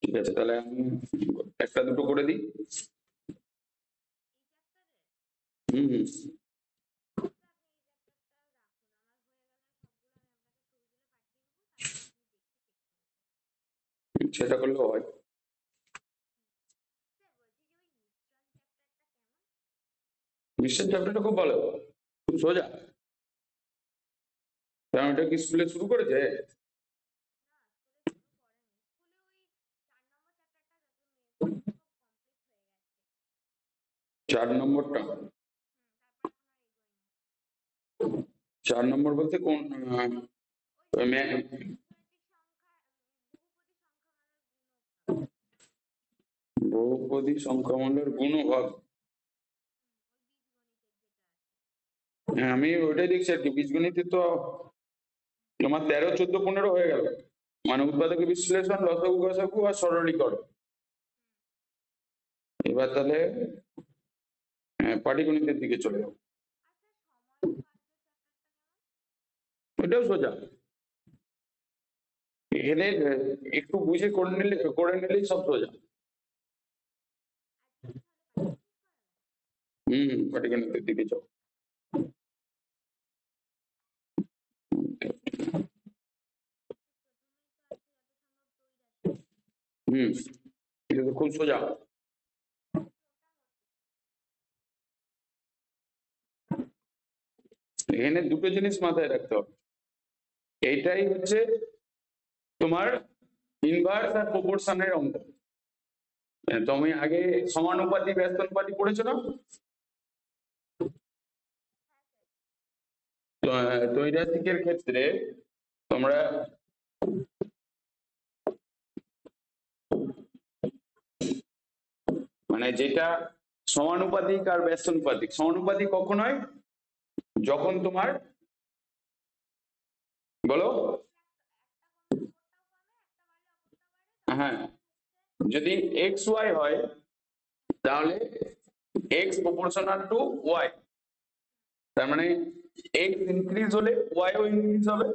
ঠিক আছে, তাহলে আমি একটা দুটো করে দিই। হুম, সেটা করলেও হয়। মিশ্রণ চ্যাপ্টারটা খুব ভালো, খুব সোজা। কারণ এটা কি স্কুলে শুরু করেছে? 4 নম্বরটা? 4 নম্বর বলতে কোন? বহুপদী সংখ্যামণ্ডলের গুণভাগ। হ্যাঁ, আমি ওইটাই দেখছি আর কি। বীজগণিতে তো তোমার 13, 14, 15 হয়ে গেল, মানে উৎপাদক বিশ্লেষণ, লসাগু গসাগু আর সরলীকরণ। এবার তাহলে পাটিগণিতের দিকে চলে যাও। ওইটাও সোজা, এখানে একটু বুঝে করে নিলেই সব সোজা। পাটিগণিতের দিকে যাও। এটা তো খুব সোজা। এখানে দুটো জিনিস মাথায় রাখতে হবে। এইটাই হচ্ছে তোমার ইনভার্স আর প্রপোর্শনের অঙ্ক। তুমি আগে সমানুপাতি ব্যস্তানুপাতি পড়েছো না? ত্রৈরাসিকের ক্ষেত্রে তোমরা মানে যেটা সমানুপাতিক আর ব্যস্তানুপাতিক, সমানুপাতিক কখন হয়? যখন তোমার, বলো। হ্যাঁ, যদি এক্স ওয়াই হয় তাহলে এক্স প্রপোর্শনাল টু ওয়াই। তার মানে এক্স ইনক্রিজ হলে ওয়াইও ইনক্রিজ হবে,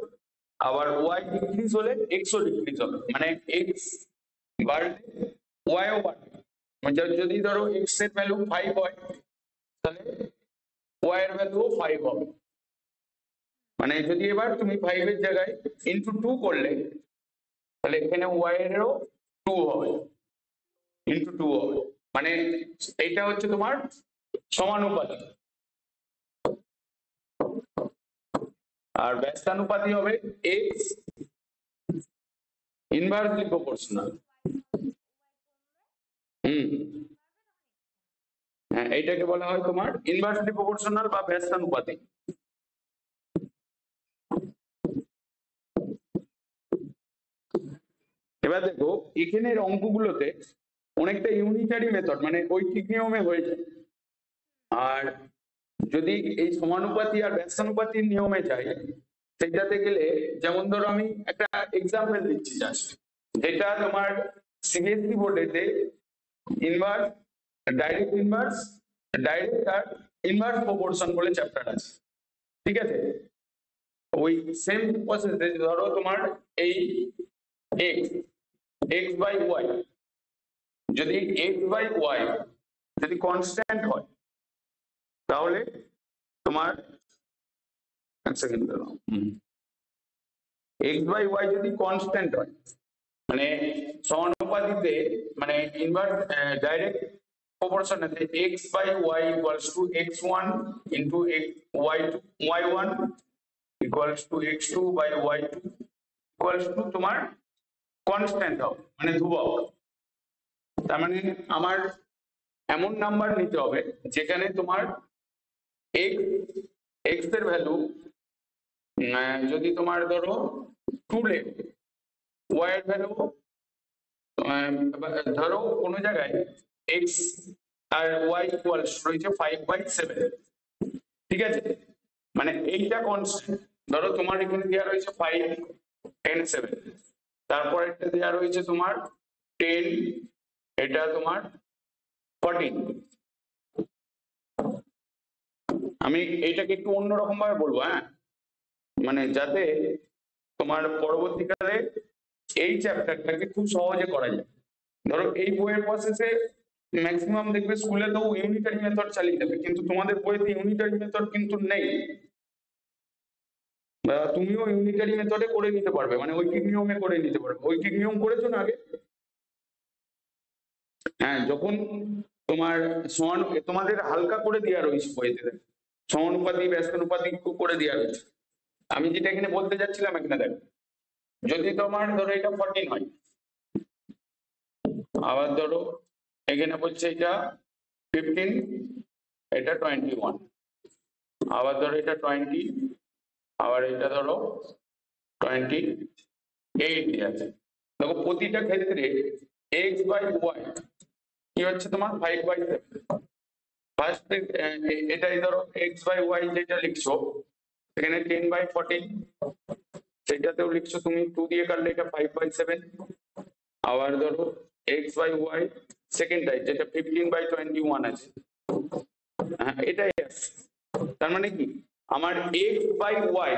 আবার ওয়াই ডিক্রিজ হলে এক্সও ডিক্রিজ হবে। মানে এক্স বাড়লে ওয়াইও বাড়বে। মানে যদি ধরো এক্স এর ভ্যালু 5 হয় তাহলে ওয়াই এর ভ্যালুও 5 হবে। মানে যদি এবার তুমি 5 এর জায়গায় ইনটু 2 করলে তাহলে এখানে ওয়াই এরও 2 হবে, ইনটু 2 হবে। মানে এইটা হচ্ছে তোমার সমানুপাতিক। আর ব্যস্তানুপাতি হবে এক্স ইনভার্সলি প্রপোর্শনাল। হ্যাঁ, এইটাকে বলা হয় তোমার ইনভার্সলি প্রপোর্শনাল বা ব্যস্তানুপাতিক। এবার দেখো এখানের অঙ্কগুলোতে অনেকটা ইউনিটারি মেথড, মানে ঐকিক নিয়মে হয়ে যায়। আর যদি এই সমানুপাতি আর ব্যস্তানুপাতির নিয়মে যাই সেটাতে গেলে, যেমন ধরো আমি একটা এক্সাম্পল দিচ্ছি জাস্ট, যেটা তোমার সিবিএসসি বোর্ডেতে ইনভার্স, ডাইরেক্ট আর ইনভার্স প্রপোর্শন বলে চ্যাপ্টার আছে। ঠিক আছে, ওই সেম প্রসেসে ধরো তোমার এই এক্স এক্স বাই ওয়াই, যদি এক্স বাই ওয়াই যদি কনস্ট্যান্ট হয় তাহলে তোমার, এক সেকেন্ড দাঁড়াও, এক্স বাই ওয়াই যদি কনস্ট্যান্ট হয় মানে সমানুপাতিতে, মানে ইনভার্স ডাইরেক্ট প্রপোর্শনেতে x by y equals to x1 into y1 equals to x2 by y2 equals to তোমার কনস্ট্যান্ট হবে, মানে ধ্রুবক। তার মানে আমার এমন নাম্বার নিতে হবে যেখানে তোমার x এর ভ্যালু যদি তোমার ধরো 2 লেখ, y এর ভ্যালু ধরো কোনো জায়গায় x আর y ইকুয়ালস রয়েছে 5/7। ঠিক আছে, মানে এইটা কনস্ট্যান্ট। ধরো তোমার এখানে দেওয়া রয়েছে 5 10 7, তারপর এটা দেওয়া রয়েছে তোমার 10, এটা তোমার 14। আমি এইটাকে একটু অন্যরকম ভাবে বলবো, হ্যাঁ, মানে যাতে তোমার পরবর্তীকালে এই চ্যাপ্টারটাকে খুব সহজে করা যায়। ধরো এই বইয়ের প্রসেসে ম্যাক্সিমাম দেখবে স্কুলে তো ইউনিটারি মেথড চালিয়ে দেবে, কিন্তু তোমাদের বইতে ইউনিটারি মেথড কিন্তু নেই। বা তুমিও ইউনিটারি মেথডে করে নিতে পারবে, মানে ঐকিক নিয়মে করে নিতে পারবে। ঐকিক নিয়ম করেছো না আগে? হ্যাঁ, যখন তোমার সমান, তোমাদের হালকা করে দেওয়া রয়েছে বইতে, সমানুপাতি ব্যস্তানুপাতি করে দেওয়া রয়েছে। আমি যেটা এখানে বলতে যাচ্ছিলাম এখানে দেখো, যদি তোমার ধরো এটা 14 হয়, আবার ধরো এখানে বলছে এটা 15, এটা 21, আবার ধরো এটা 20, আবার এটা ধরো 28 আছে। দেখো প্রতিটা ক্ষেত্রে x বাই ওয়াই কি হচ্ছে তোমার 5/7। ফার্স্ট এটাই ধরো x বাই ওয়াই যেটা লিখছো, এখানে 10/14, সেটাতেও লিখছো তুমি 2 দিয়ে কাটলে এটা 5/7। আবার ধরো x বাই ওয়াই সেকেন্ডটাই যেটা 15/21 আছে, হ্যাঁ এটাই আছে। তার মানে কি আমার x বাই ওয়াই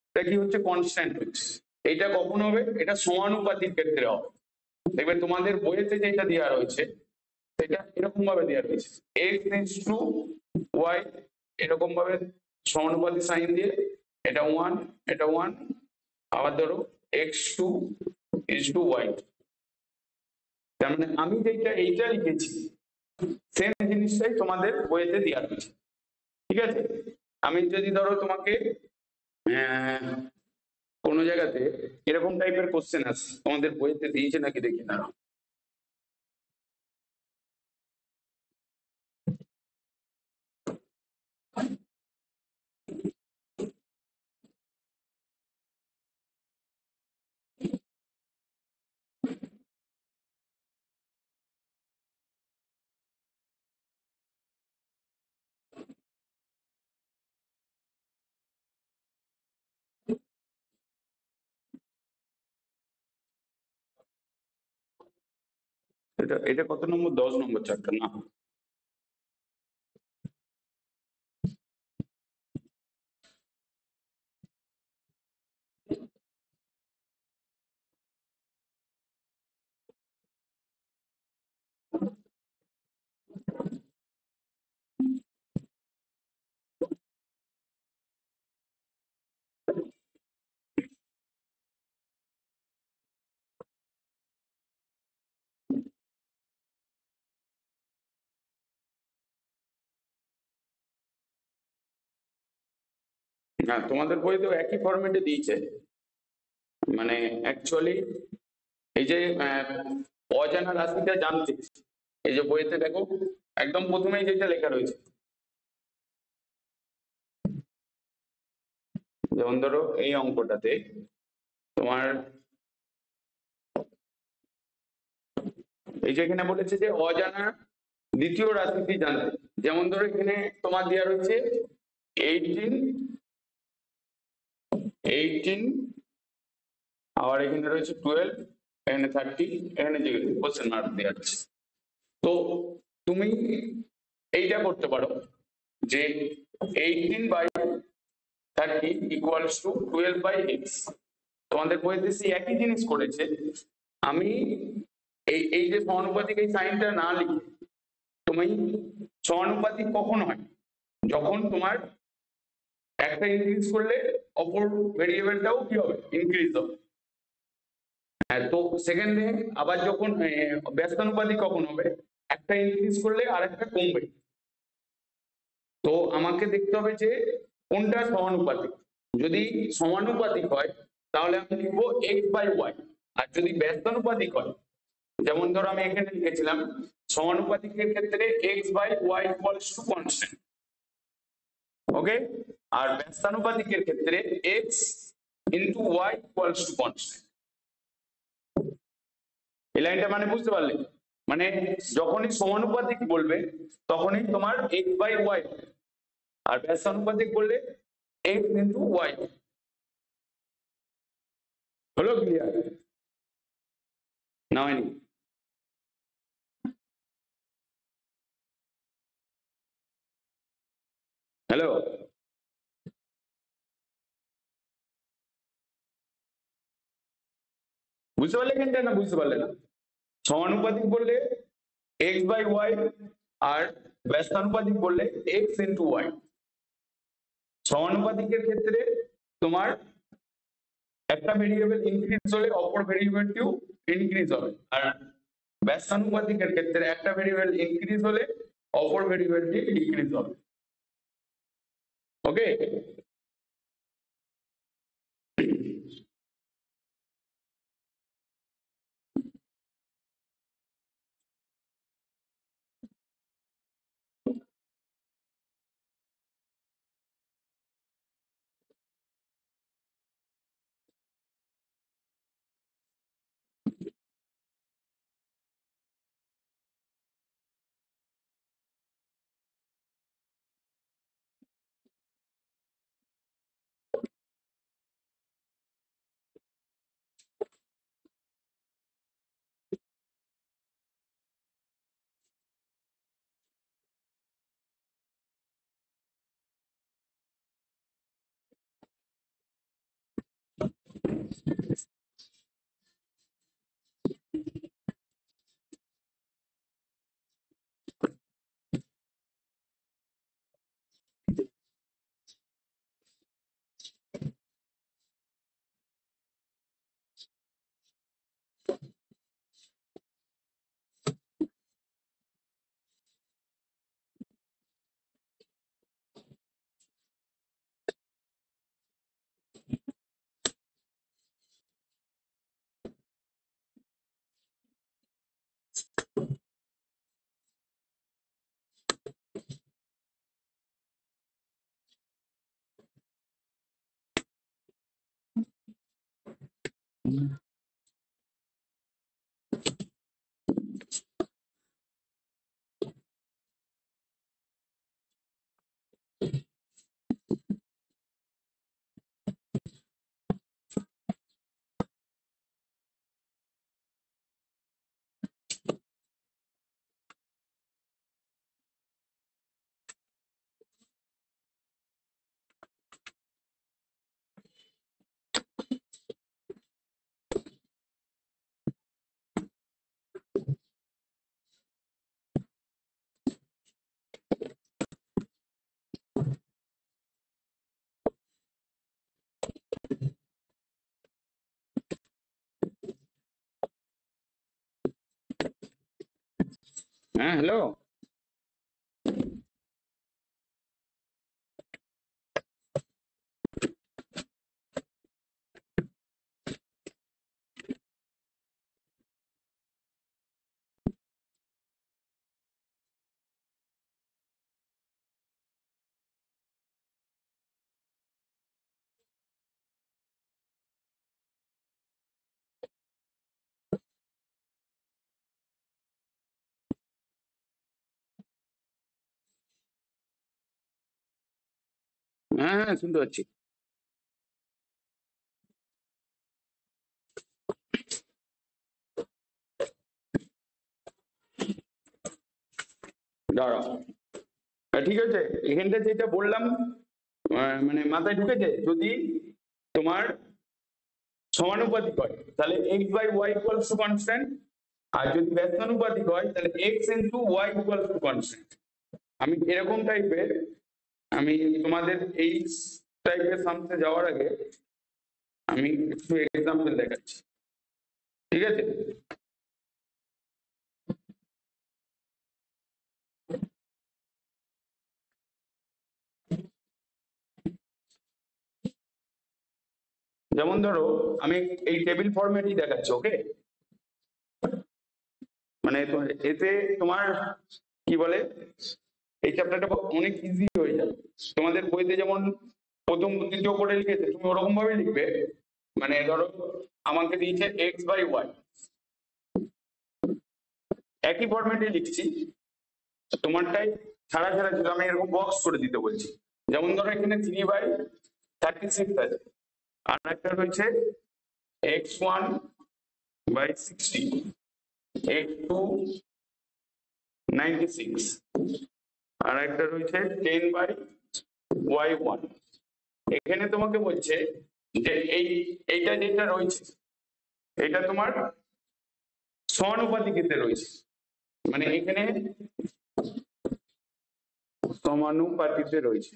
এটা কি হচ্ছে, কনস্ট্যান্ট হচ্ছে। এটা কখন হবে, এটা সমানুপাতিক ক্ষেত্রে হবে। দেখবে তোমাদের বইয়েতে যেটা দেওয়া রয়েছে সেটা এরকম ভাবে দেওয়া রয়েছে, x ইজ টু ওয়াই, এরকম ভাবে সমানুপাতিক সাইন দিয়ে, এটা 1, এটা 1, আবার ধরো x2 ইজ টু ওয়াই। তার মানে আমি যেটা এইটা লিখেছি সেম জিনিসটাই তোমাদের বইয়েতে দেওয়া রয়েছে, ঠিক আছে? আমি যদি ধরো তোমাকে কোন জায়গাতে এরকম টাইপের কোশ্চেন আছে, তোমাদের বইতে দিয়েছে নাকি দেখি না। এটা এটা কত নম্বর, 10 নম্বর চ্যাপ্টার না? হ্যাঁ, তোমাদের বইতেও একই ফরম্যাটে দিয়েছে। মানে অ্যাকচুয়ালি এই যে অজানা রাশিটা জানতে, এই যে বইতে দেখো একদম প্রথমেই যেটা লেখা রয়েছে, যেমন ধরো এই অঙ্কটাতে তোমার এই যে এখানে বলেছে যে অজানা দ্বিতীয় রাশিটি জানতে, যেমন ধরো এখানে তোমার দেওয়া রয়েছে 18, 18, আবার এখানে রয়েছে 12, এখানে 30, এখানে যে কোশ্চেন মার্ক দেওয়া আছে। তো তুমি এইটা করতে পারো যে 18/30 ইকুয়ালস টু 12/x। তোমাদের বইতে সেই একই জিনিস করেছে। আমি এই এই যে সমানুপাতিক এই সাইনটা না লিখে, তুমি সমানুপাতিক কখন হয়, যখন তোমার একটা ইনক্রিজ করলে অপর ভেরিয়েবলটাও কি হবে, ইনক্রিজ হবে। হ্যাঁ, তো সেকেন্ডে আবার যখন ব্যস্তানুপাতিক কখন হবে, একটা ইনক্রিজ করলে আর একটা কমবে। তো আমাকে দেখতে হবে যে কোনটা সমানুপাতিক। যদি সমানুপাতিক হয় তাহলে আমি লিখবো এক্স বাই ওয়াই, আর যদি ব্যস্তানুপাতিক হয়, যেমন ধরো আমি এখানে লিখেছিলাম সমানুপাতিকের ক্ষেত্রে X by Y equals to constant, okay, আর ব্যস্তানুপাতিকের ক্ষেত্রে X into Y equals to constant. এই লাইনটা মানে বুঝতে পারলে, মানে যখনই সমানুপাতিক বলবে তখনই তোমার এক্স বাই ওয়াই, আর ব্যস্তানুপাতিক বললে এক্স ইন্টু ওয়াই। হলো ক্লিয়ার না হয়নি? হ্যালো, বুঝতে পারলে এখানটা না বুঝতে পারলে না? সমানুপাতিক বললে এক্স বাই ওয়াই, আর ব্যস্তানুপাতিক বললে এক্স ইন্টু ওয়াই। সমানুপাতিকের ক্ষেত্রে তোমার একটা ভেরিয়েবল ইনক্রিজ হলে অপর ভেরিয়েবলটিও ইনক্রিজ হবে, আর ব্যস্তানুপাতিকের ক্ষেত্রে একটা ভেরিয়েবল ইনক্রিজ হলে অপর ভেরিয়েবলটি ডিক্রিজ হবে। ওকে, হ্যাঁ হ্যালো। হ্যাঁ হ্যাঁ শুনতে পাচ্ছি। দাঁড়াও, ঠিক আছে, এখানটা যেটা বললাম মানে মাথায় ঢুকেছে, যদি তোমার সমানুপাতিক হয় তাহলে X by Y equals to constant, আর যদি ব্যস্তানুপাতিক হয় তাহলে x into Y equals to constant. আমি এরকম টাইপের, আমি তোমাদের এই টাইপের সামনে যাওয়ার আগে আমি একটু এক্সাম্পল দেখাচ্ছি, ঠিক আছে? যেমন ধরো আমি এই টেবিল ফরম্যাটই দেখাচ্ছি, ওকে? মানে এতে তোমার কি বলে, এই চ্যাপ্টারটা অনেক ইজি হয়ে যাবে। তোমাদের বইতে যেমন প্রথম দ্বিতীয় করে লিখেছে, তুমি ওরকম ভাবে লিখবে। মানে ধরো আমাকে দিয়েছে এক্স বাই ওয়াই, একই ফরম্যাটে লিখছি, তোমারটাই ছাড়া ছাড়া ছিল, আমি এরকম বক্স করে দিতে বলছি। যেমন ধরো এখানে 3/36 আছে, আর একটা রয়েছে x1/60, x2/96, আর একটা রয়েছে 10/y1। এখানে তোমাকে বলছে যে এইটা যেটা রয়েছে এটা তোমার সমানুপাতিকতে রয়েছে, মানে এখানে সমানুপাতিতে রয়েছে,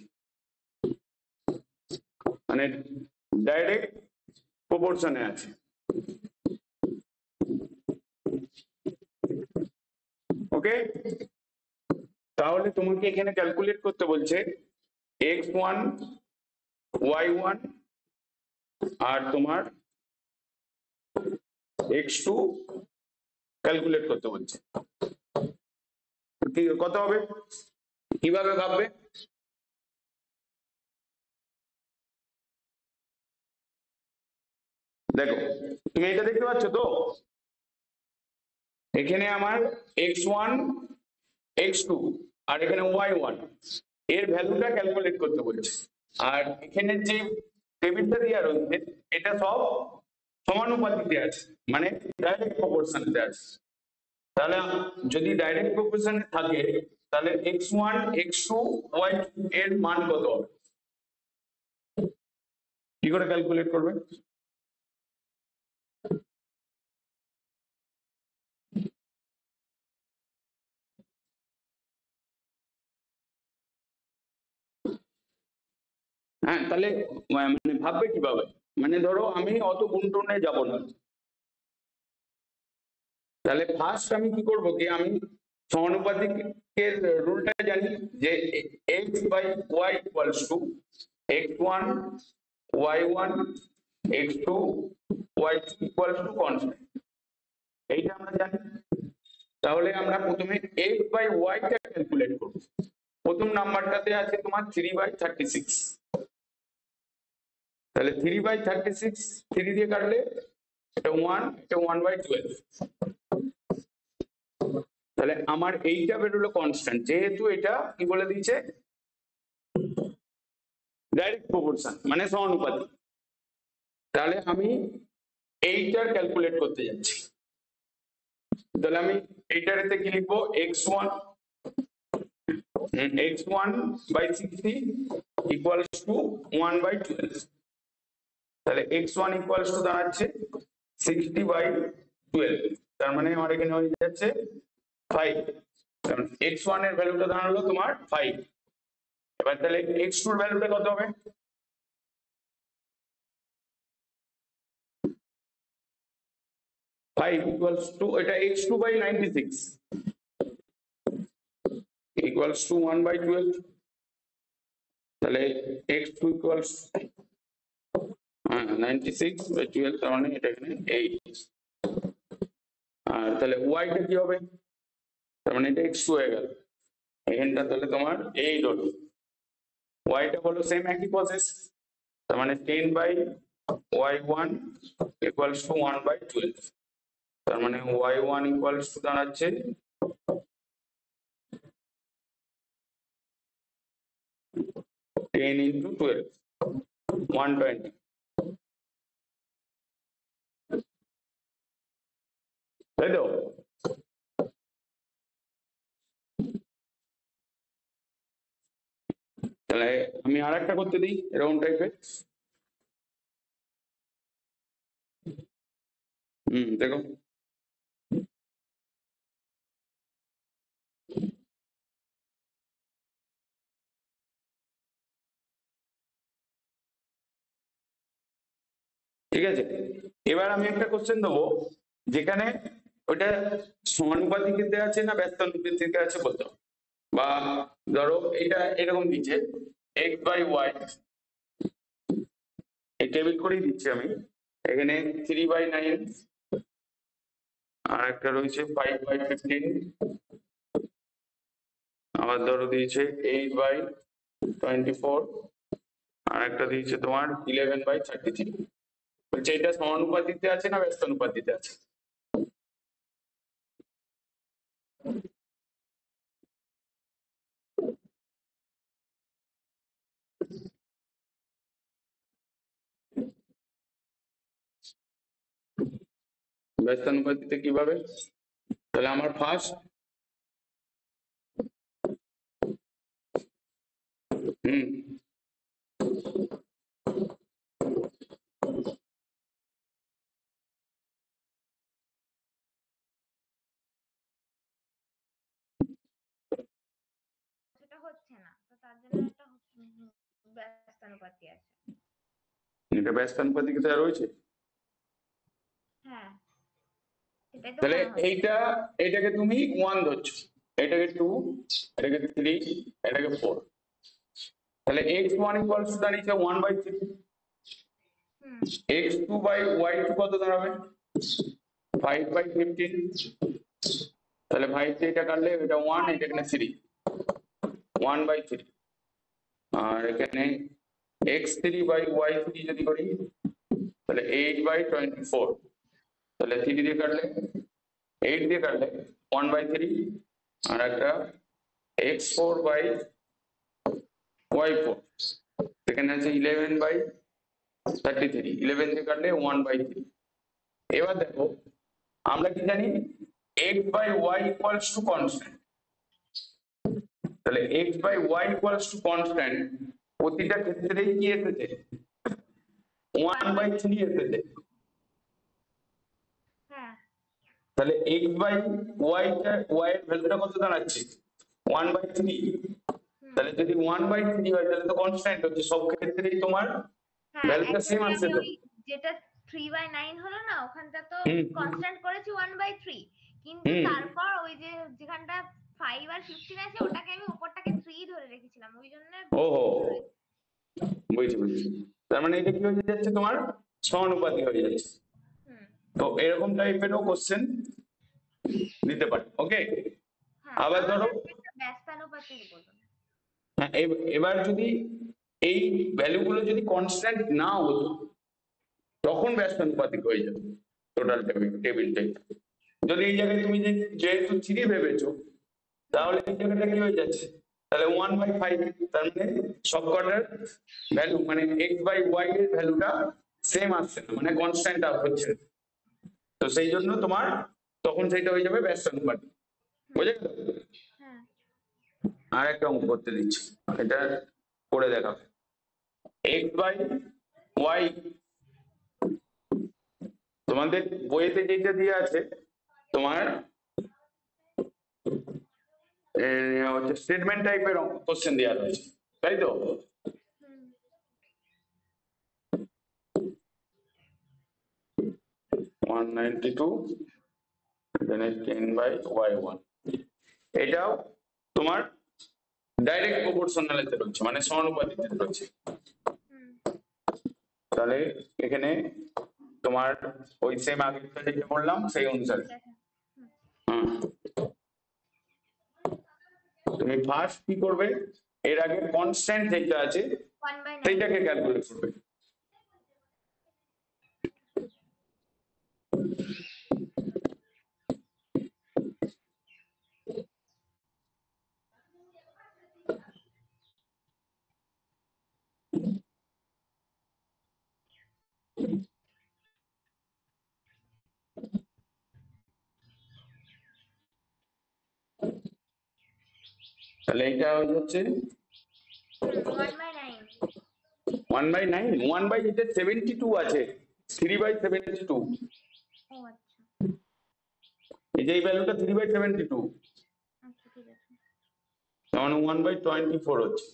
মানে ডাইরেক্ট প্রপোর্শনে আছে। ওকে, তাহলে তোমাকে এখানে ক্যালকুলেট করতে বলছে x1 y1 আর তোমার x2 ক্যালকুলেট করতে বলছে। কত হবে, কিভাবে ভাববে? দেখো তুমি এটা দেখতে পাচ্ছ তো, এখানে আমার x1 x2 আর এখানে y1 এর ভ্যালুটা ক্যালকুলেট করতে বলছে, আর এখানে যে টেবিলটা দেওয়া রয়েছে এটা সব সমানুপাতিতে আছে, মানে ডাইরেক্ট প্রপোর্শনে আছে। তাহলে যদি ডাইরেক্ট প্রপোর্শনে থাকে তাহলে x1 x2 y2 এর মান কত হবে, কি করে ক্যালকুলেট করবে? হ্যাঁ, তাহলে মানে ভাববে কিভাবে, মানে ধরো আমি অত গুনটুনে যাব না, তাহলে ফার্স্ট আমি কি করব, কি আমি সমানুপাতিকের রুলটা জানি যে x by y equals to x1 y1 x2 y2 equals to constant, এইটা আমরা জানি। তাহলে আমরা প্রথমে x বাই y টা ক্যালকুলেট করব। প্রথম নাম্বারটাতে আছে তোমার 3/36, তাহলে 3/36 3 দিয়ে কাটলে এটা 1, এটা 1/12, তাহলে আমার এইটা বেরোলো কনস্ট্যান্ট, যেহেতু এটা কি বলে দিয়েছে ডাইরেক্ট প্রপোর্শন মানে সমানুপাতিক। তাহলে আমি এইটার ক্যালকুলেট করতে যাচ্ছি, তাহলে আমি এইটাতে কি লিখবো, x1/60 ইকুয়ালস টু 1/12, তাহলে x1 ইকুয়ালস টু দাঁড়াচ্ছে 60/12, তার মানে আমার এখানে হয়ে যাচ্ছে 5, কারণ x1 এর ভ্যালুটা দাঁড়ালো তোমার 5। এবার তাহলে x2 এর ভ্যালুটা কত হবে, 5 ইকুয়ালস টু এটা x2/96 ইকুয়ালস টু 1/12, তাহলে x2 ইকুয়ালস 96/12, তার মানে এটা এখানে 8, আর তাহলে y টা কি হবে, তার মানে এটা x2 হয়ে গেল, এখানটা তাহলে তোমার 8 হলো, y টা হলো সেম একই প্রসেস, তার মানে 10/y1 ইকুয়ালস টু 1/12, তার মানে y1 ইকুয়ালস টু দাঁড়াচ্ছে 10 into 12 120, তাই তো? তাহলে আমি আর একটা করতে দিই এরকম টাইপের, দেখো ঠিক আছে। এবার আমি একটা কোশ্চেন দেবো যেখানে ওইটা সমানুপাতিকতে আছে না ব্যস্তানুপাতিকে আছে বলতে হবে। বা ধরো এটা এরকম দিচ্ছে x/y, এই টেবিল করেই দিচ্ছি আমি, এখানে 3/9, আর একটা রয়েছে 5/15, আবার ধরো দিয়েছে 8/24, আর একটা দিয়েছে তোমার 11/33, বলছে এটা সমানুপাতিতে আছে না ব্যস্তানুপাতিতে আছে। ব্যস্তানুপাতিতে কিভাবে, তাহলে আমার ফার্স্ট একটা ব্যস্তানুপাতি আছে। এটা ব্যস্তানুপাতিকতা রয়েছে। হ্যাঁ, সেটাই তো তাহলে মনে হয়। এটাকে তুমি 1 ধরছো, এটাকে 2, এটাকে 3, এটাকে 4। তাহলে x1 ইকুয়ালস টু দাঁড়িয়েছে 1/3। x2 বাই y2 কত দাঁড়াবে? 5/15। তাহলে 5 দিয়ে এটা কাটলে এটা 1, এটা এখানে 3, 1/3। আর এখানে x3 বাই y3 যদি করি তাহলে 8/24। তাহলে 3 দিয়ে কাটলে 8 দিয়ে কাটলে 1/3। আর একটা x4 বাই y4, এখানে আছে 11/33, 11 দিয়ে কাটলে 1/3। এবার দেখো আমরা কি জানি x by y equals to constant. তাহলে x by y equals to constant প্রতিটা ক্ষেত্রেই কি এসেছে? 1/3 এসেছে। হ্যাঁ, তাহলে x বাই y এর ভ্যালুটা কত দাঁড়াচ্ছে? 1/3। তাহলে যদি 1/3 হয় তাহলে তো কনস্ট্যান্ট হচ্ছে, সব ক্ষেত্রেই তোমার হ্যাঁ, ভ্যালুটা সেম actually আসছে আমি তো। ওই যেটা 3/9 হলো না, ওখানটা তো হুম কনস্ট্যান্ট করেছি 1/3, কিন্তু হুম তারপর ওই যে যেখানটা 5 আর 15 আছে ওটাকে আমি উপরটাকে 3 ধরে রেখেছিলাম, ওই জন্য ওহো, বুঝছি বুঝছি। তার মানে এটা কি হয়ে যাচ্ছে তোমার সমানুপাতিক হয়ে যাচ্ছে। হুম। তো এরকম টাইপেরও কোশ্চেন দিতে পারে। ওকে, হ্যাঁ, আবার আমার ধরো কাছে একটা ব্যস্তানুপাতিক বলুন। হ্যাঁ, এবার যদি এই ভ্যালুগুলো যদি কনস্ট্যান্ট না হতো তখন ব্যস্তানুপাতিক হয়ে যাবে টোটাল টেবিলটাই। যদি এই জায়গায় তুমি যেহেতু 3 ভেবেছো তাহলে এই জায়গাটা কি হয়ে যাচ্ছে? তাহলে 1/5। তার মানে সবকটার ভ্যালু মানে x বাই ওয়াই এর ভ্যালুটা সেম আসছে না, মানে কনস্ট্যান্ট হচ্ছে না। তো সেই জন্য তোমার তখন সেটা হয়ে যাবে ব্যস্তানুপাতিক। বুঝে গেল? হ্যাঁ, আর একটা অঙ্ক করতে দিচ্ছি, এটা করে দেখাবে। x বাই ওয়াই, তোমাদের বইয়েতে যেটা দিয়ে আছে তোমার হচ্ছে স্টেটমেন্ট টাইপের কোশ্চেন দেওয়া রয়েছে, তাই তো? হুম, 192 এখানে 10/y1, এটাও তোমার ডাইরেক্ট প্রপোর্শনালিতে রয়েছে, মানে সমানুপাতিতে রয়েছে। হুম, তাহলে এখানে তোমার ওই সেম আগেরটা যেটা বললাম সেই অনুসারে। ঠিক আছে। হুম, হুম, তুমি ফার্স্ট কি করবে, এর আগে কনস্ট্যান্ট যেটা আছে 1/9। সেইটাকে ক্যালকুলেট করবে। তাহলে এটা হচ্ছে 1/9। 1/9, 1/72 আছে, 3/72। ও আচ্ছা, এই যে এই ভ্যালুটা 3/72, আচ্ছা ঠিক আছে। তখন 1/24 হচ্ছে।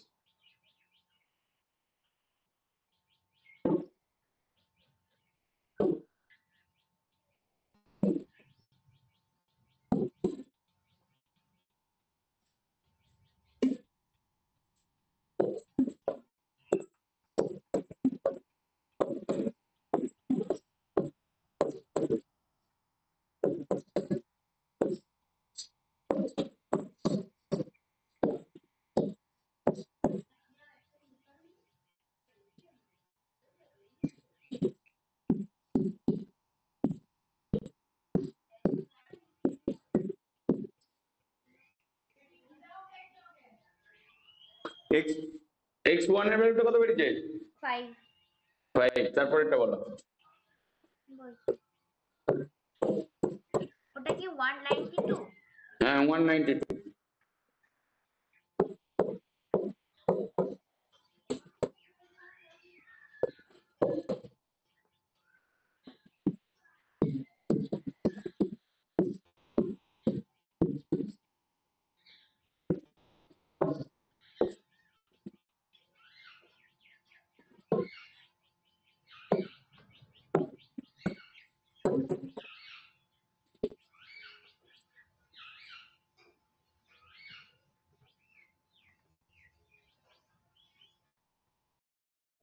এক্স x1 এর ভ্যালুটা কত বেরিয়েছে? 5 5। তারপরেরটা বলো। বলছি, ওটা কি 192? হ্যাঁ 192।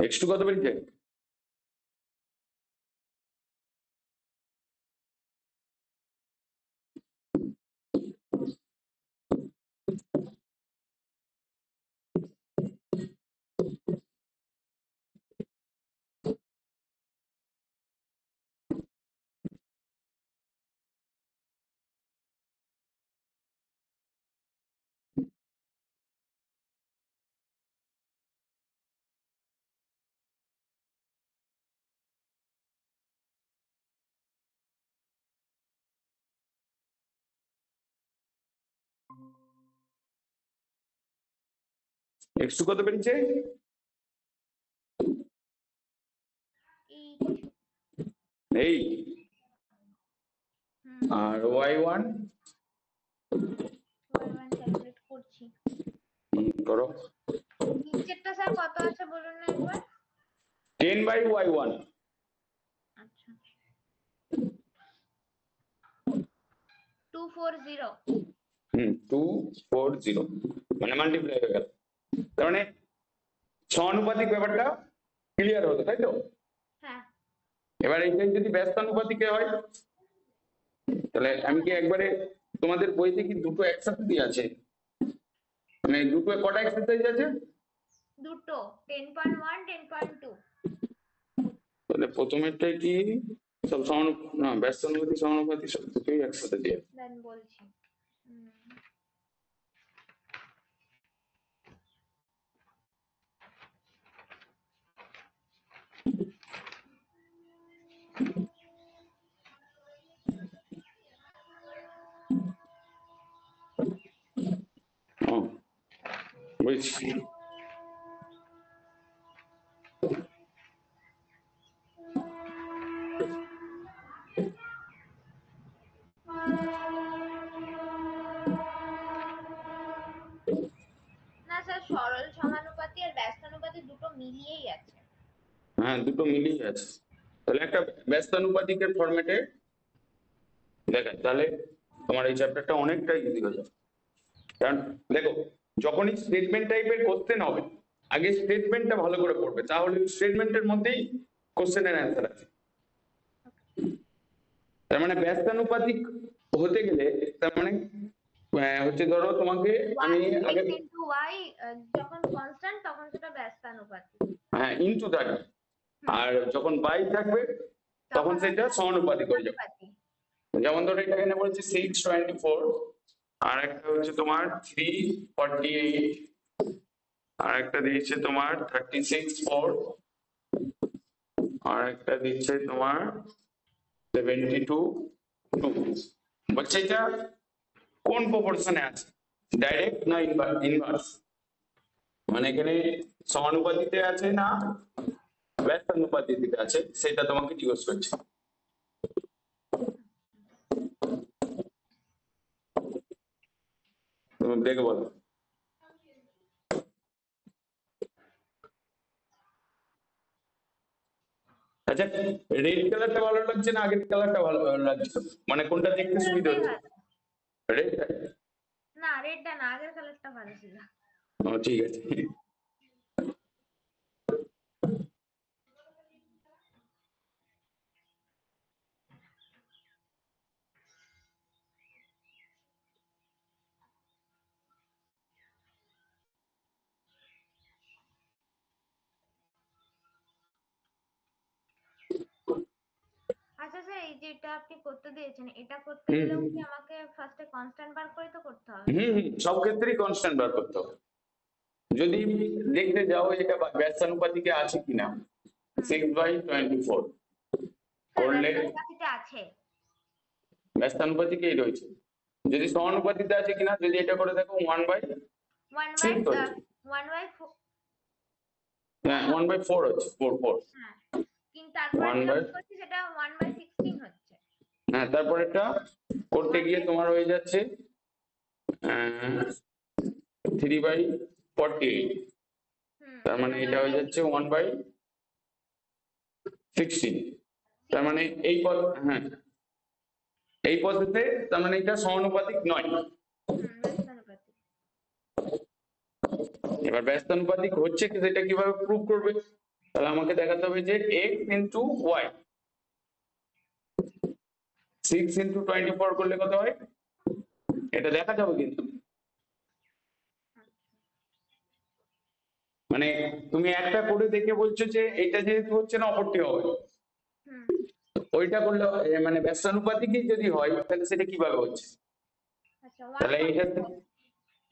x2 কত বেরিয়েছে? x2 কত বেরিয়েছে? 8। আর y1 ক্যালকুলেট করছি। করো। নিচেরটা স্যার কত আছে বলুন না একবার। 10/y1। আচ্ছা 240। 240 মানে মাল্টিপ্লাই হয়ে গেল। তার মানে সমানুপাতিক ব্যাপারটা ক্লিয়ার হলো, তাই তো? হ্যাঁ এবার এইটাই যদি ব্যস্তানুপাতিকে হয় তাহলে আমি কি একবারে, তোমাদের বইতে কি দুটো একসাথে দিয়ে আছে? মানে দুটো কটা এক্সারসাইজ আছে? দুটো 10.1 10.2। তাহলে প্রথমেরটাই কি সব সমান, না ব্যস্তানুপাতিক সমানুপাতিক সব দুটোই একসাথে দিয়ে আছে। দেন বলছি। বুঝছি। না স্যার সরল সমানুপাতি আর ব্যস্তানুপাতি দুটো মিলিয়েই আছে। হ্যাঁ দুটো মিলিয়ে আছে। তাহলে একটা ব্যস্তানুপাতিকের ফরম্যাটে দেখায়, তাহলে তোমার এই চ্যাপ্টারটা অনেকটাই ইজি হয়ে যাবে। কারণ দেখো, যখনই স্টেটমেন্ট টাইপের কোশ্চেন হবে আগে স্টেটমেন্টটা ভালো করে পড়বে, তাহলে স্টেটমেন্টের মধ্যেই কোশ্চেনের অ্যান্সার আছে। তার মানে ব্যস্তানুপাতিক হতে গেলে তার মানে হচ্ছে ধরো তোমাকে আমি আগে y যখন কনস্ট্যান্ট তখন সেটা ব্যস্তানুপাতিক। হ্যাঁ ইনটু থাকবে, আর যখন বাই থাকবে তখন সেটা সমানুপাতিক হয়ে যাবে। যেমন ধরো এটা এখানে বলছে 624, আর একটা হচ্ছে তোমার 348, আর একটা দিয়েছে তোমার 36/4, আর একটা দিচ্ছে তোমার 72/2। বলছে এটা কোন প্রপোর্শনে আছে, ডাইরেক্ট না ইনভার্স, মানে এখানে সমানুপাতিতে আছে না ব্যস্তানুপাতিতে আছে সেটা তোমাকে জিজ্ঞেস করছে। তুমি দেখে বলো। আচ্ছা রেড কালারটা ভালো লাগছে না আগের কালারটা ভালো লাগছে, মানে কোনটা দেখতে সুবিধা হচ্ছে? রেডটা? না রেডটা না, আগের কালারটা ভালো ছিল। ও ঠিক আছে। আচ্ছা স্যার এই যেটা আপনি করতে দিয়েছেন এটা করতে গেলেও কি আমাকে ফার্স্টে কনস্ট্যান্ট বার করে তো করতে হবে? সব ক্ষেত্রেই কনস্ট্যান্ট বার করতে হবে। যদি দেখতে যাও এটা ব্যস্তানুপাতিকে আছে কিনা 6/24 করলে আছে, ব্যস্তানুপাতিকেই রয়েছে। যদি সমানুপাতিতে আছে কিনা, যদি এটা করে দেখো 1/6 হ্যাঁ 1/4 হচ্ছে 4 হ্যাঁ কিন্তু তারপরে করছি সেটা 1/16 হচ্ছে। হ্যাঁ তারপর এটা করতে গিয়ে তোমার হয়ে যাচ্ছে 3/48, তার মানে এটা হয়ে যাচ্ছে 1/16। তার মানে এই পদ, হ্যাঁ এই পদ্ধতিতে তার মানে এটা সমানুপাতিক নয়। এবার ব্যস্তানুপাতিক হচ্ছে কি সেটা কিভাবে প্রুভ করবে? তাহলে আমাকে দেখাতে হবে যে এক্স ইন্টু ওয়াই, 6 × 24 করলে কত হয়, এটা দেখা যাবে কিন্তু। মানে তুমি একটা করে দেখে বলছো যে এটা যেহেতু হচ্ছে না অপরটি হবে, হুম ওইটা করলে মানে ব্যস্তানুপাতিকই যদি হয় তাহলে সেটা কিভাবে হচ্ছে, আচ্ছা তাহলে এটা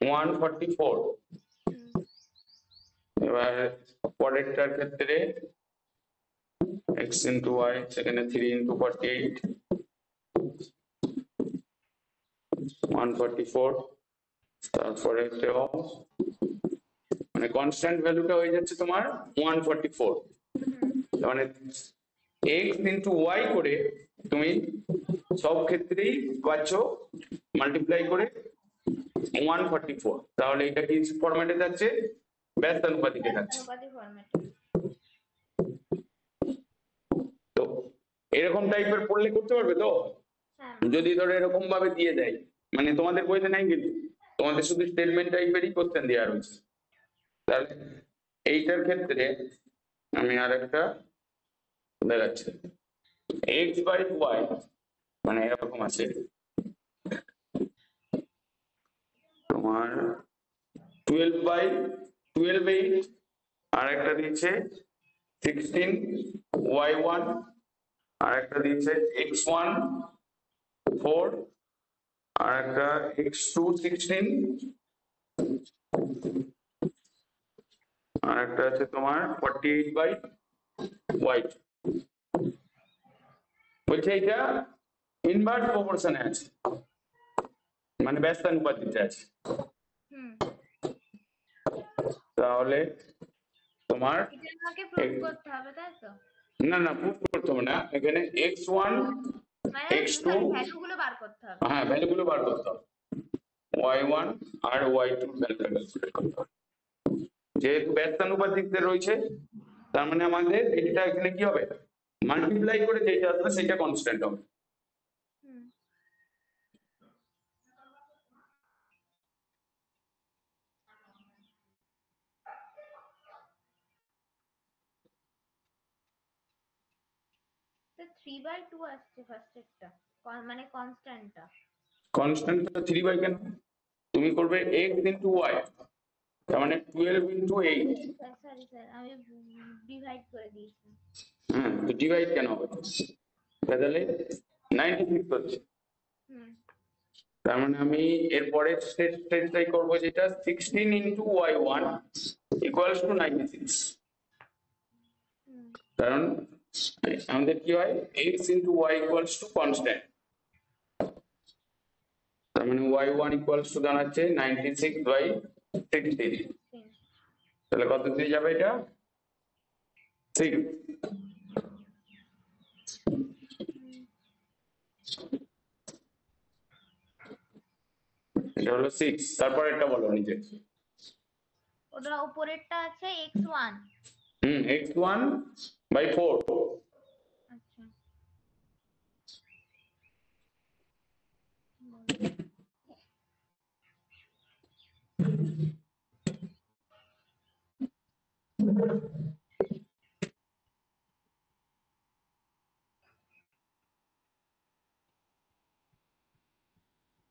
144। 144। হুম এবার পরেরটার ক্ষেত্রে x ইন্টু ওয়াই, সেখানে 3 × 48, 144। তারপরে মানে কনস্ট্যান্ট ভ্যালুটা হয়ে যাচ্ছে তোমার 144। হুম মানে এক্স ইন্টু ওয়াই করে তুমি সব ক্ষেত্রেই পাচ্ছ মাল্টিপ্লাই করে 144। তাহলে এটা কি ফরম্যাটে যাচ্ছে, ব্যস্তানুপাতিকে যাচ্ছে। ব্যস্তানুপাতিক ফরম্যাটে। তো এরকম টাইপের পড়লে করতে পারবে তো, হ্যাঁ যদি ধরো এরকম ভাবে দিয়ে দেয়, মানে তোমাদের বইতে নাই কিন্তু, তোমাদের শুধু স্টেটমেন্ট টাইপেরই কোশ্চেন দেওয়া রয়েছে। তাহলে এইটার ক্ষেত্রে আমি আর একটা দেখাচ্ছি, এক্স বাই ওয়াই মানে এরকম আছে তোমার 12/12, আর একটা দিচ্ছে 16y1, আর একটা দিচ্ছে x1 4, আর একটা x2 16, আর একটা আছে তোমার 48/y2। বলছে এটা ইনভার্স প্রপোর্শনে আছে, মানে ব্যস্তানুপাতিতে আছে। হুম তাহলে তোমার এটা আমাকে প্রুফ করতে হবে তাই তো? না না প্রুফ করতে হবে না, এখানে x1 মানে x2, সরি ভ্যালুগুলো বার করতে হবে। হ্যাঁ ভ্যালুগুলো বার করতে হবে, y1 আর y2 ভ্যালু ক্যালকুলেট করতে হবে। যেহেতু ব্যস্তানুপাতিকতে রয়েছে, তার মানে আমাদের এটা এখানে কি হবে, মাল্টিপ্লাই করে যেটা আসবে সেটা কনস্ট্যান্ট হবে। হুম তো 3/2 আসছে ফার্স্টেরটা, মানে কনস্ট্যান্টটা। কনস্ট্যান্ট 3 কেন, তুমি করবে x ইন্টু ওয়াই, তার মানে 12 × 8। সরি স্যার আমি ডিভাইড করে দিয়েছি। হ্যাঁ তো ডিভাইড কেন হবে, তাহলে 96 হচ্ছে। হুম তার মানে আমি এর পরের স্টেজটাই করবো, যেটা 16 × y1 ইকুয়ালস টু 96। হুম কারণ আমাদের কি হয়, x into Y equals to constant, তার মানে y1 ইকুয়ালস টু দাঁড়াচ্ছে 96/16। 16। তাহলে কত দিয়ে যাবে এটা, 6। হুম এটা হলো 6, তারপরে এটা বলো নিজে। ওটা উপরেরটা আছে x1। x1/4। আচ্ছা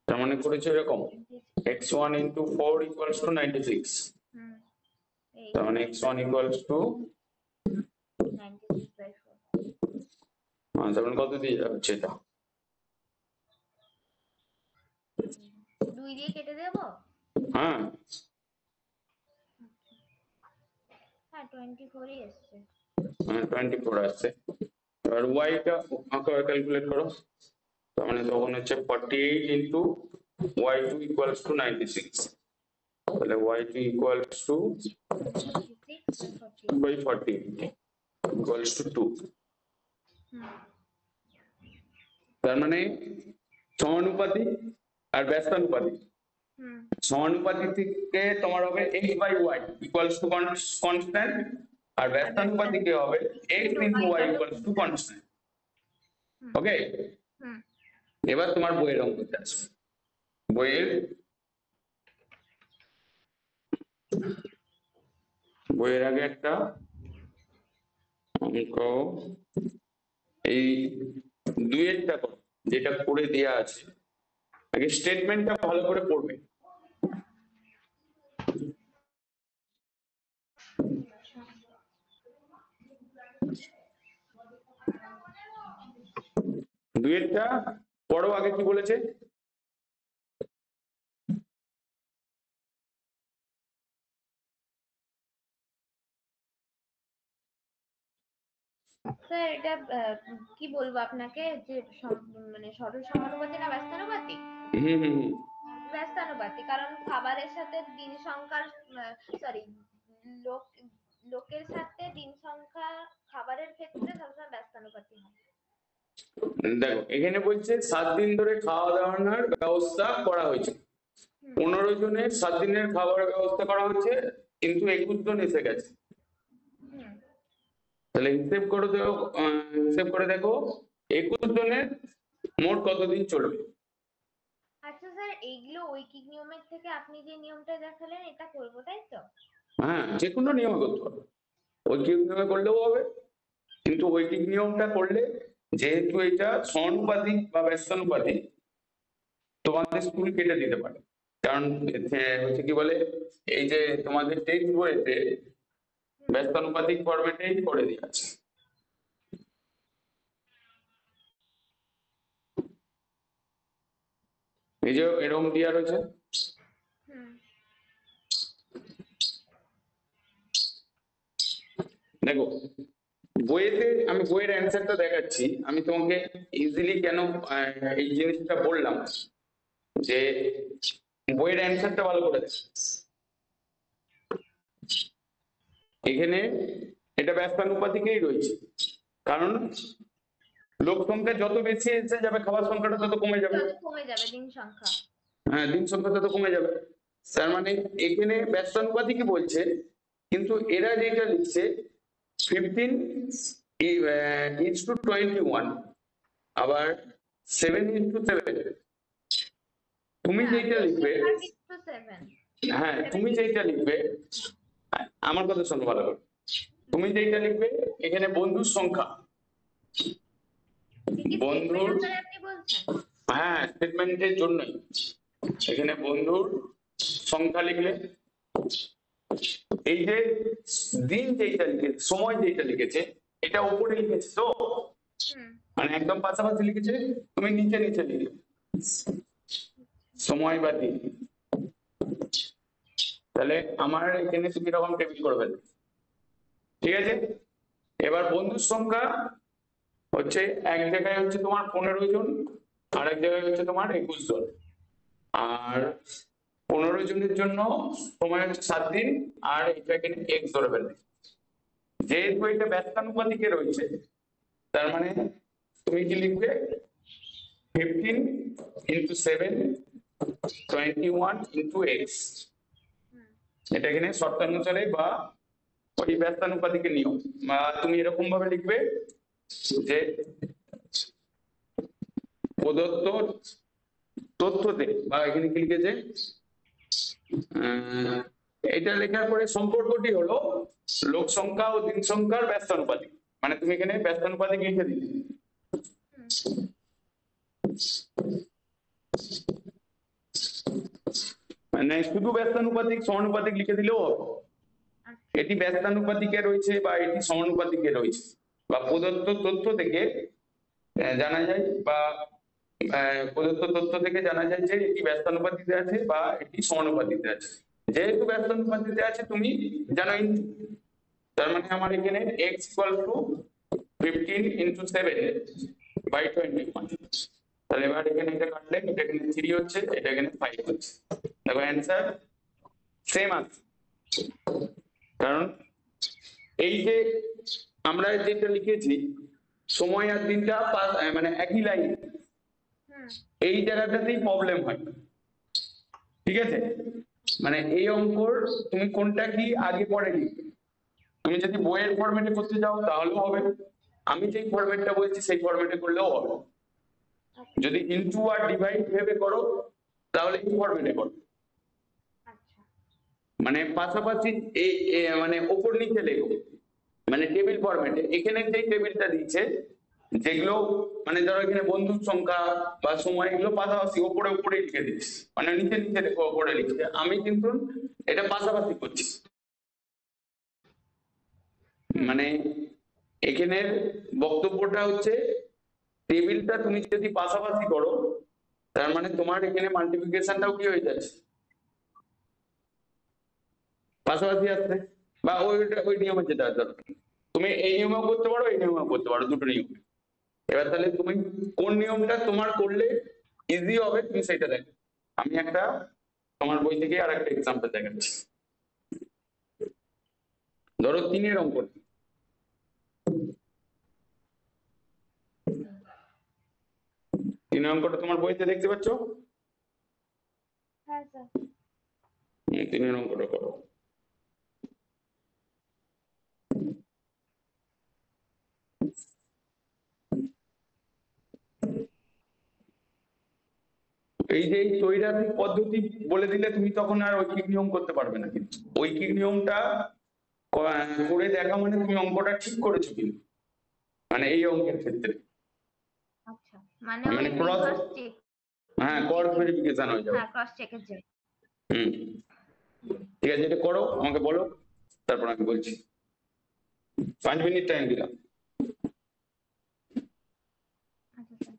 তার মানে করেছে এরকম, x1 × 4 ইকুয়ালস টু 96। হুম এই তার মানে x1 ইকুয়ালস টু 96/4। তার মানে কত দিয়ে যাচ্ছে এটা, 2 দিয়ে কেটে দেবো। হ্যাঁ হ্যাঁ 24ই এসছে। 24 আসছে। এবার ওয়াইটা ক্যালকুলেট করো, তার মানে তখন হচ্ছে 48 × y2 ইকুয়ালস টু 96। তাহলে y2 equals two 96/40। 2/40 equals to 2। হুম তার মানে সমানুপাতিক আর ব্যস্তানুপাতিক, হুম সমানুপাতিক থেকে তোমার হবে x/y ইকুয়ালস টু কনস্ট্যান্ট, আর আর ব্যস্তানুপাতিক ব্যস্তানুপাতিকে হবে x × y equals to constant. Okay, hmm এবার তোমার বইয়ের অঙ্কতে আসবে। বইয়ের আগে একটা অঙ্ক এই দুইয়েরটা করো, যেটা করে দেয়া আছে। আগে স্টেটমেন্টটা ভালো করে পড়বে। দুইয়েরটা পড়ো, আগে কি বলেছে? স্যার এটা কি বলবো আপনাকে, যে মানে সরল সমানুপাতি না ব্যস্তানুপাতি? হুম হুম হুম। ব্যস্তানুপাতি, কারণ খাবারের সাথে দিন সংখ্যার, সরি, লোক লোকের সাথে দিন সংখ্যা খাবারের ক্ষেত্রে সবসময় ব্যস্তানুপাতি হয়। দেখো এখানে বলছে 7 দিন ধরে খাওয়া দাওয়ার ব্যবস্থা করা হয়েছে। 15 জনের 7 দিনের খাবারের ব্যবস্থা করা হচ্ছে, কিন্তু 21 জন এসে গেছে। হুম। তাহলে হিসেব করে দেখো 21 জনের মোট কতদিন চলবে। আচ্ছা স্যার, এইগুলো ঐকিক নিয়মের থেকে আপনি যে নিয়মটা দেখালেন এটা করবো, তাই তো? হ্যাঁ, যে কোনো নিয়মে করতে পারো, ঐকিক নিয়মে করলেও হবে, কিন্তু ঐকিক নিয়মটা করলে যেহেতু এটা সমানুপাতিক বা ব্যস্তানুপাতিক, তোমাদের স্কুল কেটে দিতে পারে। কারণ হচ্ছে কি বলে, এই যে তোমাদের টেক্সট বইতে ব্যস্তানুপাতিক ফরম্যাটেই করে দেওয়া আছে। এই যে এরকম দেওয়া রয়েছে, হুম। দেখো বইয়েতে আমি বইয়ের অ্যান্সারটা দেখাচ্ছি, আমি তোমাকে ইজিলি কেন এই জিনিসটা বললাম, যে বইয়ের অ্যান্সারটা ভালো করে দেখো। এখানে এটা ব্যস্তানুপাতিকেই রয়েছে, কারণ লোক সংখ্যা যত বেশি এসে যাবে খাবার সংখ্যাটা তত কমে যাবে। যত কমে যাবে দিন সংখ্যা। হ্যাঁ, দিন সংখ্যা তত কমে যাবে। তার মানে এখানে ব্যস্তানুপাতিকই বলছে, কিন্তু এরা যেটা লিখছে 15:21, আবার 7:7। তুমি হ্যাঁ, যেটা লিখবে, 7. হ্যাঁ তুমি যেটা লিখবে, আমার কথা শোনো ভালো করে, তুমি যেটা লিখবে এখানে বন্ধুর সংখ্যা, বন্ধুর, আপনি বলছেন? হ্যাঁ স্টেটমেন্টের জন্যই এখানে বন্ধুর সংখ্যা লিখলে, এই যে দিন যেটা লিখেছে, সময় যেটা লিখেছে, এটা উপরে লিখেছে তো, হুম। মানে একদম পাশাপাশি লিখেছে, তুমি নিচে নিচে লিখবে সময় বা দিন। তাহলে আমার এখানে তুমি এরকম টেবিল করে ফেলবে, ঠিক আছে? এবার বন্ধুর সংখ্যা হচ্ছে এক জায়গায় হচ্ছে তোমার 15 জন, আর এক জায়গায় হচ্ছে তোমার 21 জন, আর 15 জনের জন্য সময় হচ্ছে 7 দিন, আর এটা এখানে এক্স ধরে ফেলবে। যেহেতু এটা ব্যস্তানুপাতিকে রয়েছে, তার মানে তুমি কি লিখবে 15 × 7 21 × x, এটা এখানে শর্তানুসারে বা ওই ব্যস্তানুপাতিকের নিয়ম, বা তুমি এরকম ভাবে লিখবে যে প্রদত্ত তথ্যতে, বা এখানে কি লিখেছে, এটা লেখার পরে সম্পর্কটি হলো লোক সংখ্যা ও দিন সংখ্যার ব্যস্তানুপাতিক, মানে তুমি এখানে ব্যস্তানুপাতিক লিখে দিলে। মানে শুধু ব্যস্তানুপাতিক সমানুপাতিক লিখে দিলেও হবে, এটি ব্যস্তানুপাতিকে রয়েছে বা এটি সমানুপাতিকে রয়েছে, বা প্রদত্ত তথ্য থেকে জানা যায়, বা প্রদত্ত তথ্য থেকে জানা যায় যে এটি ব্যস্তানুপাতিতে আছে বা এটি সমানুপাতিতে আছে। যেহেতু ব্যস্তানুপাতিতে আছে তুমি জানো, তার মানে আমার এখানে x = 15 × 7/21। তাহলে এবার এখানে এটা কাটলে এটা এখানে 3 হচ্ছে, এটা এখানে 5 হচ্ছে। দেখো অ্যান্সার সেম আছে, কারণ এই যে আমরা যেটা লিখেছি সময় আর দিনটা মানে একই লাইন, এই জায়গাটাতেই প্রবলেম হয়, ঠিক আছে? মানে এই অঙ্কর তুমি কোনটা কি আগে পরে লিখবে, তুমি যদি বইয়ের ফরম্যাটে করতে যাও তাহলেও হবে, আমি যেই ফরম্যাটটা বলছি সেই ফরম্যাটে করলেও হবে। যদি ইনটু আর ডিভাইড ভেবে করো তাহলে এই ফরম্যাটে করো, মানে পাশাপাশি এই মানে ওপর নিচে লেখো, মানে টেবিল ফরম্যাটে এখানে যে টেবিলটা দিচ্ছে, যেগুলো মানে ধরো এখানে বন্ধুর সংখ্যা বা সময়, এগুলো পাশাপাশি ওপরে ওপরে লিখে দিচ্ছি, মানে নিচে নিচে দেখো ওপরে লিখছে, আমি কিন্তু এটা পাশাপাশি করছি। মানে এখানের বক্তব্যটা হচ্ছে, টেবিলটা তুমি যদি পাশাপাশি করো, তার মানে তোমার এখানে মাল্টিপ্লিকেশনটাও কি হয়ে যাচ্ছে, পাশাপাশি আসছে। বা ওই নিয়মে যেটা দরকার, তুমি এই নিয়মেও করতে পারো, এই নিয়মেও করতে পারো, দুটো নিয়ম। এবার তাহলে তুমি কোন নিয়মটা তোমার করলে ইজি হবে তুমি সেটা দেখো। আমি একটা তোমার বই থেকে আর একটা এক্সাম্পল দেখাচ্ছি। ধরো 3-এর অঙ্ক, 3-এর অঙ্কটা তোমার বইতে দেখতে পাচ্ছ? হ্যাঁ স্যার। 3-এর অঙ্কটা করো। এই যে এই ত্রৈরাত্রিক পদ্ধতি বলে দিলে তুমি তখন আর ঐকিক নিয়ম করতে পারবে না, কিন্তু ঐকিক নিয়মটা করে দেখা মানে তুমি অঙ্কটা ঠিক করেছো কিন্তু, মানে এই অঙ্কের ক্ষেত্রে আচ্ছা, মানে মানে ওই ক্রস, রিভার্স চেক, হ্যাঁ ক্রস ভেরিফিকেশন হয়ে যাবে। হ্যাঁ ক্রস চেকের জন্য। হুম, ঠিক আছে, এটা করো, আমাকে বলো, তারপর আমি বলছি। 5 মিনিট টাইম দিলাম। আচ্ছা স্যার।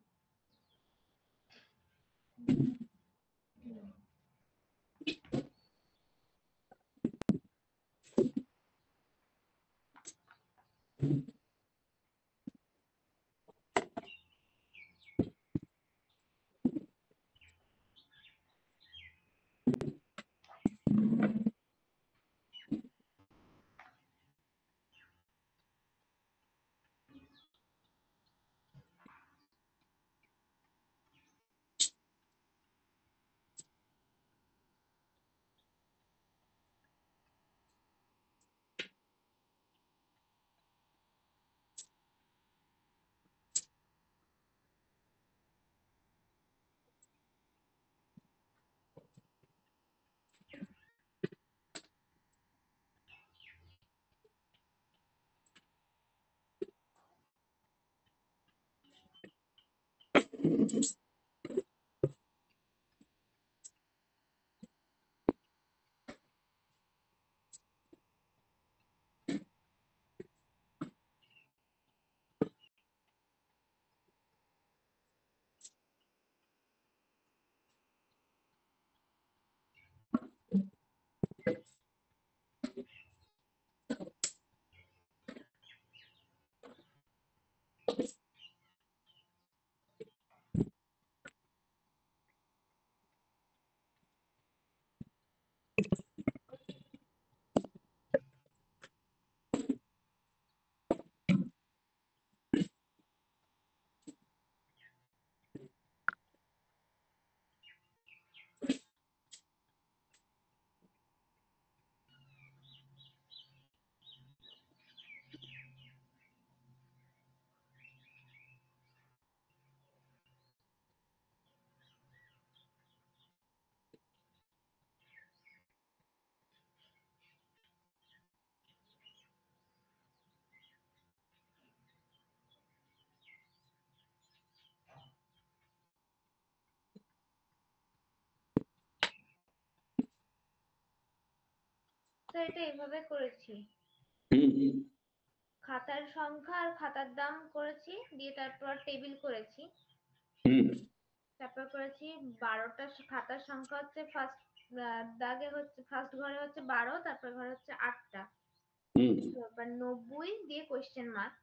তো এটা এইভাবে করেছি, হুম খাতার সংখ্যা আর খাতার দাম করেছি, দিয়ে তারপর টেবিল করেছি, হুম তারপর করেছি 12টা খাতার সংখ্যা হচ্ছে ফার্স্ট দাগে হচ্ছে, ফার্স্ট ঘরে হচ্ছে 12, তারপর ঘরে হচ্ছে 8টা, হুম তারপর 90 দিয়ে কোয়েশ্চেন মার্ক,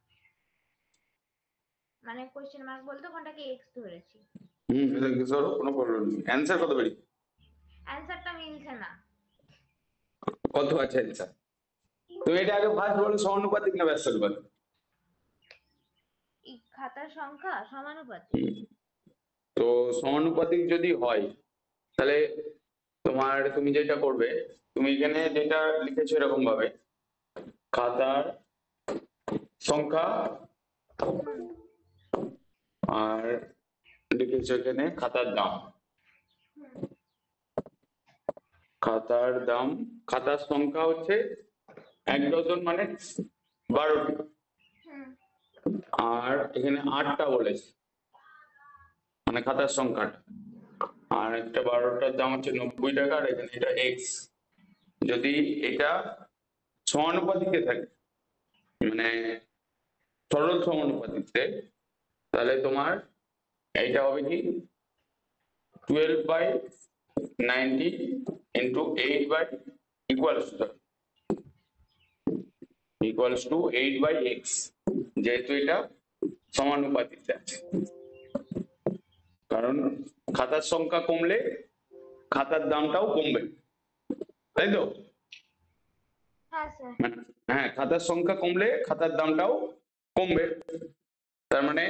মানে কোয়েশ্চেন মার্ক বলতে ওখানটাকে এক্স ধরেছি। হুম, এটা কি ধরো, কোনো প্রবলেম নেই। অ্যান্সার কত বেরিয়ে, অ্যান্সারটা মিলছে না। কত আছে অ্যান্সার? তুমি এটা আগে ফার্স্ট বলো, সমানুপাতিক না ব্যস্ত অনুপাতিক? এই খাতার সংখ্যা সমানুপাতিক। তো সমানুপাতিক যদি হয়, তাহলে তোমার তুমি যেটা করবে, তুমি এখানে যেটা লিখেছো এরকম ভাবে, খাতার সংখ্যা হুম। আর লিখেছো এখানে খাতার দাম, হুম। খাতার দাম, খাতার সংখ্যা হচ্ছে 1 ডজন মানে 12টি, হুম। আর এখানে 8টা বলেছে, মানে খাতার সংখ্যাটা, আর একটা 12টার দাম হচ্ছে 90 টাকা, আর এখানে এটা এক্স। যদি এটা সমানুপাতিকে থাকে, মানে সরল সমানুপাতিতে, তাহলে তোমার এইটা হবে কি 12/90 ইন্টু 8 ইকুয়ালস টু 8/x, যেহেতু এটা সমানুপাতিতে আছে। কারণ খাতার সংখ্যা কমলে খাতার দামটাও কমবে, তাই তো? হ্যাঁ স্যার। হ্যাঁ, খাতার সংখ্যা কমলে খাতার দামটাও কমবে। তার মানে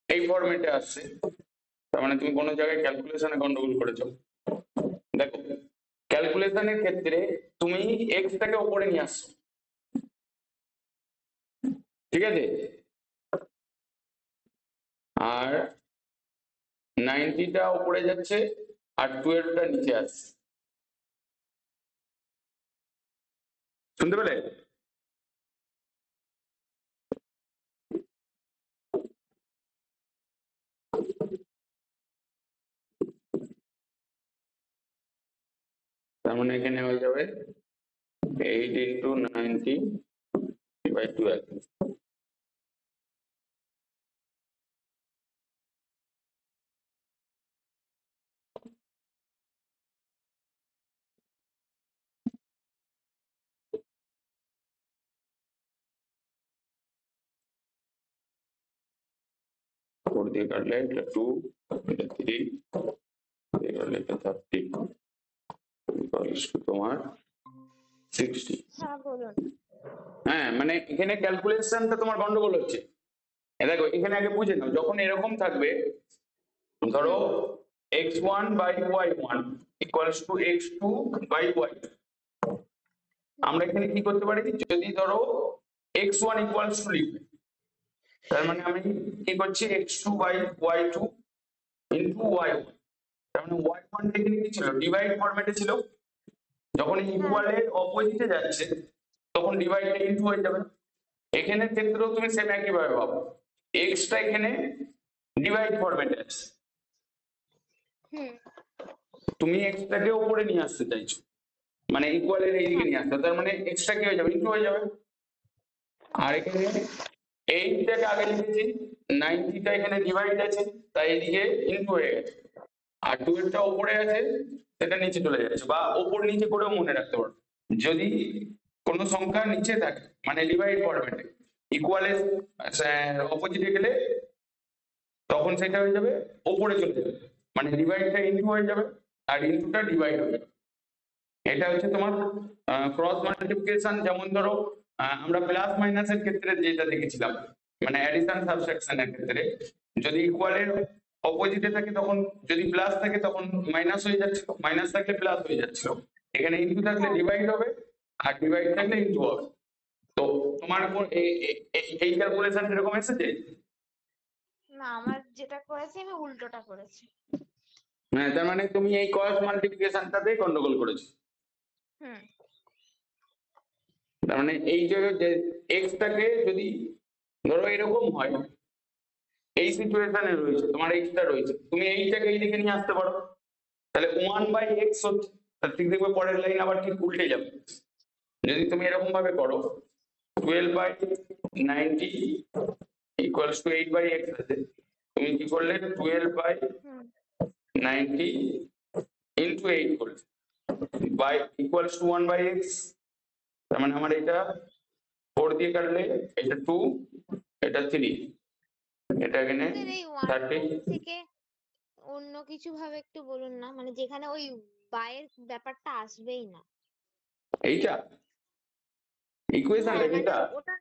এই ফরম্যাটে আসছে। তার মানে তুমি কোনো জায়গায় ক্যালকুলেশনে গন্ডগোল করেছো। দেখো, ক্যালকুলেশনের ক্ষেত্রে তুমি এক্স টাকে ওপরে নিয়ে আসছো, ঠিক আছে, আর 90টা উপরে যাচ্ছে আর 12টা নিচে আসছে, শুনতে পেলে? তার মানে এখানে হয়ে যাবে 8 ইন্টু 90/12। ফোর দিয়ে কাটলে এটা 2, এটা 3, দিয়ে কাটলে এটা 30, ইকুয়ালস টু তোমার 60। হ্যাঁ বলুন। হ্যাঁ, মানে এখানে ক্যালকুলেশনটা তোমার গন্ডগোল হচ্ছে। দেখো, এখানে আগে বুঝে নাও, যখন এরকম থাকবে, ধরো হুম। x1/y1 ইকুয়ালস টু x2/y2, আমরা এখানে কি করতে পারি, যদি ধরো x1 ইকুয়ালস টু লিখবে, তার মানে আমি কি করছি x2/y2 ইন্টু y1, তার মানে y1 এখানে কি ছিল, ডিভাইড ফরম্যাটে ছিল, যখন হ্যাঁ। ইকুয়ালের অপোজিটে যাচ্ছে তখন ডিভাইডটা ইন্টু হয়ে যাবে। এখানে ক্ষেত্রেও তুমি সেম একই ভাবে পাবো, এক্সটা এখানে ডিভাইড ফরম্যাটে আছে, হুম। তুমি এক্সটাকে উপরে নিয়ে আসতে চাইছো, মানে ইকুয়ালের এইদিকে হ্যাঁ। নিয়ে আসতে, তার মানে এক্সটা কি হয়ে যাবে, ইন্টু হয়ে যাবে। আর এখানে 8টাকে আগে লিখেছি, 90টা এখানে ডিভাইড আছে, তাই এদিকে ইন্টু হয়ে গেছে, আর 12টা উপরে আছে, সেটা নিচে চলে যাচ্ছে, বা ওপর নিচে করেও মনে রাখতে পারো। যদি কোনো সংখ্যা নিচে থাকে, মানে ডিভাইড ফরম্যাটে, ইকুয়ালের অপোজিটে গেলে তখন সেটা হয়ে যাবে ওপরে চলে যাবে, মানে ডিভাইডটা ইন্টু হয়ে যাবে আর ইন্টুটা ডিভাইড হয়ে যাবে। এটা হচ্ছে তোমার ক্রস মাল্টিপ্লিকেশন। যেমন ধরো আমরা প্লাস মাইনাসের ক্ষেত্রে যেটা দেখেছিলাম, মানে অ্যাডিশন সাবট্রাকশনের ক্ষেত্রে, যদি ইকুয়ালের অপোজিটে থাকে তখন, যদি প্লাস থাকে তখন মাইনাস হয়ে যাচ্ছিল, মাইনাস থাকলে প্লাস হয়ে যাচ্ছিল, এখানে ইনটু থাকলে হ্যাঁ। ডিভাইড হবে, আর ডিভাইড থাকলে ইনটু হবে। তো তোমার এই ক্যালকুলেশন এরকম এসেছে? না, আমার যেটা করেছি আমি উল্টোটা করেছি। হ্যাঁ, তার মানে তুমি এই ক্রস মাল্টিপ্লিকেশনটাতেই গন্ডগোল করেছো। হুম। তার মানে এই যে এক্সটাকে যদি ধরো এরকম হয়, এই সিচুয়েশনে রয়েছে, তোমার এক্সটা রয়েছে, তুমি এইটাকে এইদিকে নিয়ে আসতে পারো, তাহলে 1/x হচ্ছে, তার ঠিক দেখবে পরের লাইন আবার ঠিক উল্টে যাবে। যদি তুমি এরকম ভাবে করো, 12/90 ইকুয়ালস টু 8/x আছে, তুমি কি করলে 12/90 হুম। ইন্টু 8 করলে বাই ইকুয়ালস টু 1/x, তার মানে আমার এটা 4 দিয়ে কাটলে এটা 2, এটা 3, এটা এখানে স্যার এই 30। 1/x থেকে অন্য কিছু ভাবে একটু বলুন না, মানে যেখানে ওই বায়ের ব্যাপারটা আসবেই না। এইটা ইকুয়েশনটা হ্যাঁ মানে যেটা, ওটা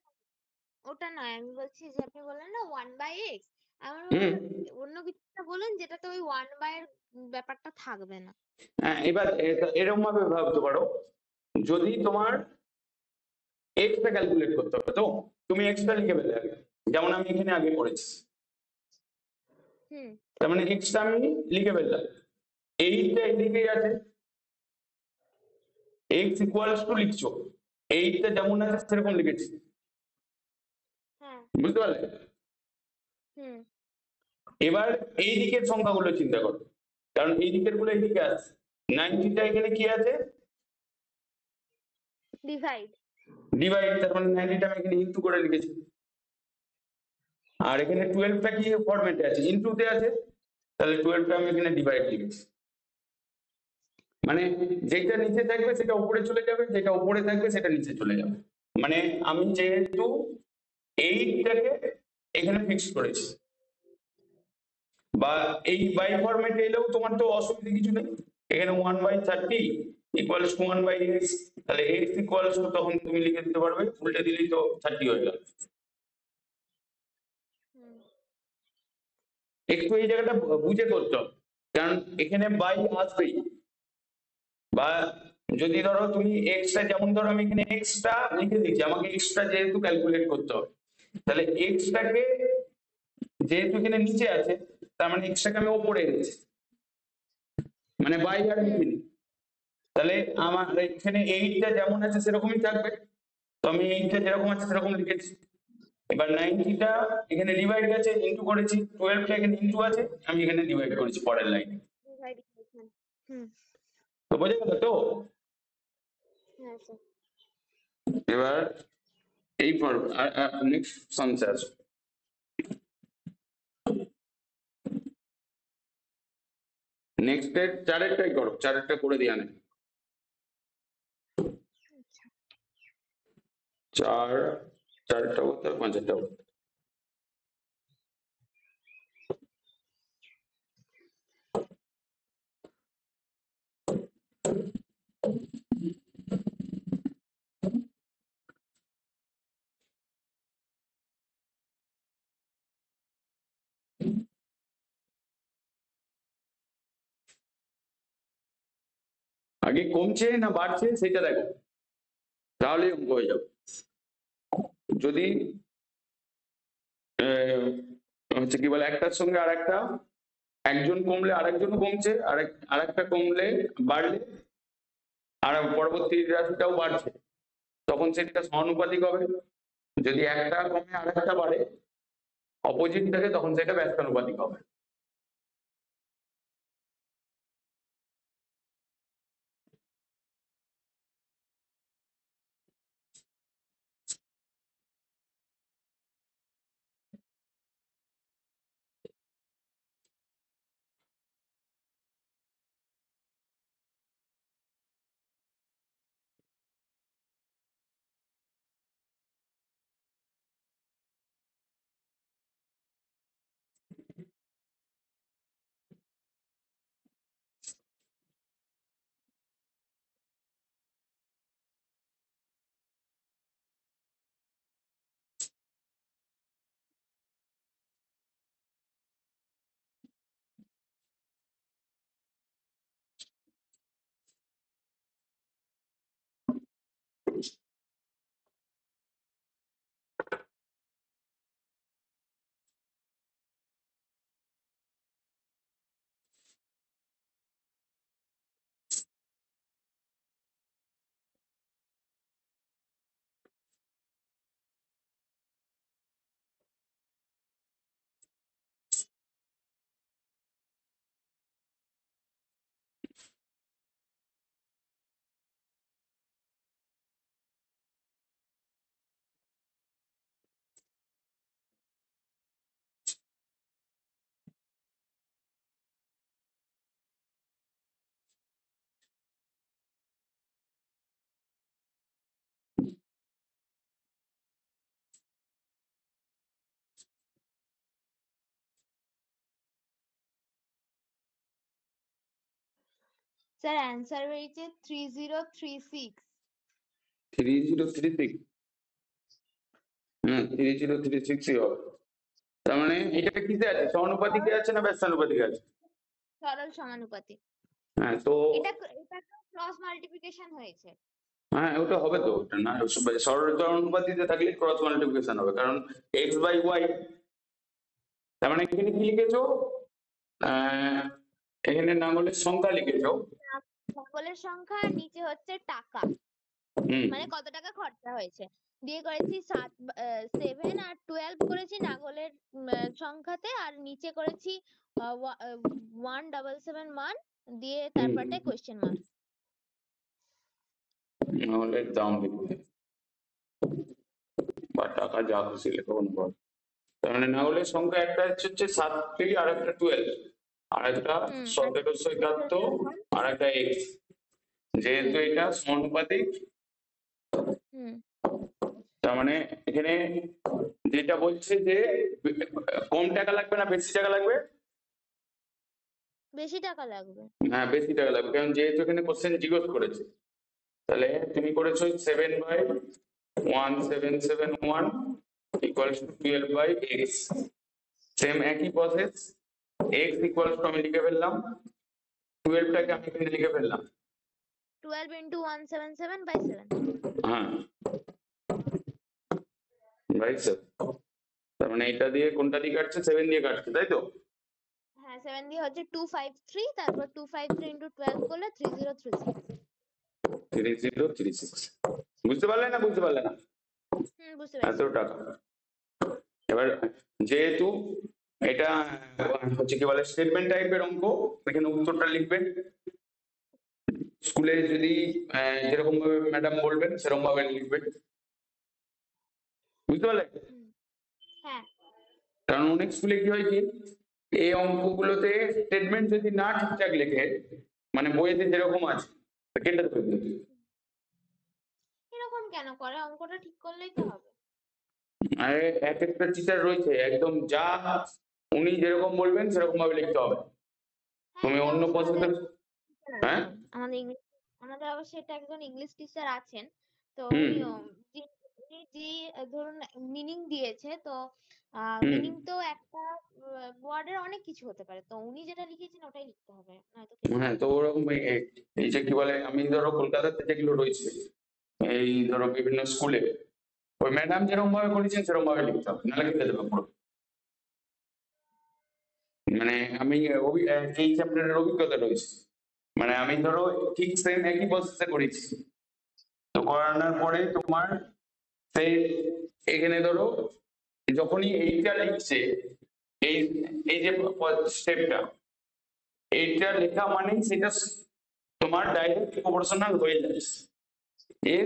ওটা নয়, আমি বলছি যে আপনি বললেন না 1/x, আমার হুম, অন্য কিছু একটা বলুন যেটাতে ওই 1/, এর ব্যাপারটা থাকবে না। হ্যাঁ, এবার এরকম ভাবে ভাবতে পারো, যদি তোমার এক্সটা ক্যালকুলেট করতে হবে, তো তুমি এক্সটা লিখে ফেলে আগে, যেমন আমি এখানে আগে করেছি, হুম। তার মানে এক্সটা আমি লিখে ফেললাম, এইটা এইদিকেই আছে, এক্স ইকুয়ালস টু লিখছো, এইটা যেমন আছে সেরকম লিখেছি, বুঝতে পারলে? হুম। এবার এই দিকের সংখ্যাগুলো চিন্তা করো, কারণ এই দিকের গুলো এইদিকে আছে। 90টা এখানে কি আছে? ডিভাইড। ডিভাইড, তার মানে 90টা আমি এখানে ইনটু করে লিখেছি। আর এখানে 12টা কি ফরম্যাটে আছে? ইনটুতে আছে, তাহলে 12টা আমি এখানে ডিভাইড লিখেছি। মানে যেটা নিচে থাকবে সেটা উপরে চলে যাবে, যেটা উপরে থাকবে সেটা নিচে চলে যাবে। মানে আমি যেহেতু 8টাকে এখানে ফিক্স করেছি, বা এই বাই ফরম্যাটে এলেও তোমার তো অসুবিধা কিছু নেই। এখানে 1/30 ইকুয়ালস টু 1/x, তাহলে x ইকুয়ালস টু তখন তুমি লিখে দিতে পারবে, উল্টে দিলেই তো 30 হয়ে গেল। হুম। একটু এই জায়গাটা বুঝে করতে হবে, কারণ এখানে বাই আসবেই। বা যদি ধরো তুমি এক্সটা, যেমন ধরো আমি এখানে এক্সটা লিখে দিচ্ছি, আমাকে এক্সটা যেহেতু ক্যালকুলেট করতে হবে, তাহলে এক্সটাকে যেহেতু এখানে নিচে আছে, তার মানে এক্সটাকে আমি ওপরে এনেছি, মানে বাই আর লিখিনি। তাহলে আমার এখানে এইটটা যেমন আছে সেরকমই থাকবে, তো আমি এইটটা যেরকম আছে সেরকম লিখেছি। এবার 90টা এখানে ডিভাইড আছে, ইনটু করেছি, 12টা এখানে ইনটু আছে, আমি এখানে ডিভাইড করেছি পরের লাইনে। ডিভাইড। হুম। তো বোঝা গেল তো? হ্যাঁ স্যার। এবার এই নেক্সট সামসে আসো। নেক্সট এর চারেরটাই করো, চারেরটা করে দিয়ে আনে। চার, চারটা করতে হবে, পাঁচেরটা করতে হবে। আগে কমছে না বাড়ছে সেটা দেখো, তাহলে অঙ্ক হয়ে যাবে। যদি হচ্ছে কি বলে, একটার সঙ্গে আর একটা, একজন কমলে আরেকজন কমছে, আরেকটা কমলে বাড়লে আর পরবর্তী রাশিটাও বাড়ছে, তখন সেটা সমানুপাতিক হবে। যদি একটা কমে আরেকটা বাড়ে অপোজিট থাকে, তখন সেটা ব্যস্তানুপাতিক হবে। স্যার অ্যান্সার হয়েছে 3036। 3036, হ্যাঁ 3036ই হবে। তার মানে এটা কিসে আছে, সমানুপাতিকে আছে না ব্যস্তানুপাতিকে আছে? সরল সমানুপাতিক। হ্যাঁ তো এটা এটা ক্রস মাল্টিপ্লিকেশন হয়েছে। হ্যাঁ ওটা হবে তো, ওটা না সমানুপাতিতে থাকলে ক্রস মাল্টিপ্লিকেশন হবে, কারণ এক্স বাই ওয়াই। তার মানে এখানে কি লিখেছো, আহ, এখানে না হলে সংখ্যা লিখেছো। সকলের সংখ্যা আর নিচে হচ্ছে টাকা, হুম। মানে কত টাকা খরচা হয়েছে। দিয়ে করেছি 7 আর 12 করেছি নাগলের সংখ্যাতে, আর নিচে করেছি 177 দিয়ে তারপরটা কোয়েশ্চেন মার্ক। নাহলে দাম লিখবে বা টাকা যা খুশি লেখো কোনো problem। তার মানে নাহলে সংখ্যা একটা হচ্ছে 7 আর একটা 12 আর একটা আর 1771 আর একটা এক্স। যেহেতু এটা সমানুপাতিক, হুম তার মানে এখানে যেটা বলছে যে কম টাকা লাগবে না বেশি টাকা লাগবে? বেশি টাকা লাগবে। হ্যাঁ বেশি টাকা লাগবে, কারণ যেহেতু এখানে কোশ্চেন জিজ্ঞেস করেছে। তাহলে তুমি করেছো 7/1771 ইকুয়ালস টু 12/x। সেম একই প্রসেস, x ইকুয়ালস টু আমি লিখে ফেললাম, 12টাকে আমি এখানে লিখে ফেললাম। 12 into 177/7। হ্যাঁ রাইট স্যার। তার মানে এটা দিয়ে কোনটা দিয়ে কাটছে? 7 দিয়ে কাটছে, তাই তো? হ্যাঁ 7 দিয়ে হচ্ছে 253, তারপর 253 into 12 করলে 3036। 3036। বুঝতে পারলে না বুঝতে পারলে না? বুঝতে এত পেরেছি। টাকা। এবার যেহেতু এটা হচ্ছে কি বলে স্টেটমেন্ট টাইপের অঙ্ক, এখানে উত্তরটা লিখবেন। স্কুলে যদি যেরকম ভাবে ম্যাডাম বলবেন সেরকম ভাবে লিখবেন, বুঝতে পারলে? হ্যাঁ কারণ অনেক স্কুলে কি হয় কি, এই অঙ্কগুলোতে স্টেটমেন্ট যদি না ঠিকঠাক লেখে, মানে বইতে যেরকম আছে কেটে দেবে কিন্তু। এরকম কেন করে? অঙ্কটা ঠিক করলেই তো হবে। আর এক একটা টিচার রয়েছে একদম যা উনি যেরকম বলবেন সেরকম ভাবে লিখতে হবে। হ্যাঁ তুমি এটা অন্য অবশ্য প্রসেসে হ্যাঁ আমাদের ইংলিশ, আমাদের অবশ্য এটা একজন ইংলিশ টিচার আছেন, তো হুম উনি উনি যে ধরুন মিনিং দিয়েছে, তো হুম মিনিং তো একটা ওয়ার্ডের অনেক কিছু হতে পারে, তো উনি যেটা লিখেছেন ওটাই লিখতে হবে, নয়তো কেটে হ্যাঁ, যাবে। তো ওরকম এই যে কি বলে, আমি ধরো কলকাতাতে যেগুলো রয়েছে, এই ধরো বিভিন্ন স্কুলে ওই ম্যাডাম যেরকম ভাবে করেছেন সেরকম ভাবে লিখতে হবে, নাহলে কেটে দেবে পুরো। মানে আমি এই চ্যাপ্টারের অভিজ্ঞতা রয়েছে, মানে আমি ধরো ঠিক সেম একই প্রসেসে করেছি। তো করানোর পরে তোমার সেই এখানে ধরো যখনই এইটা লিখছে, এই এই যে স্টেপটা, এইটা লেখা মানেই সেটা তোমার ডাইরেক্ট প্রপোর্শনাল হয়ে যাচ্ছে।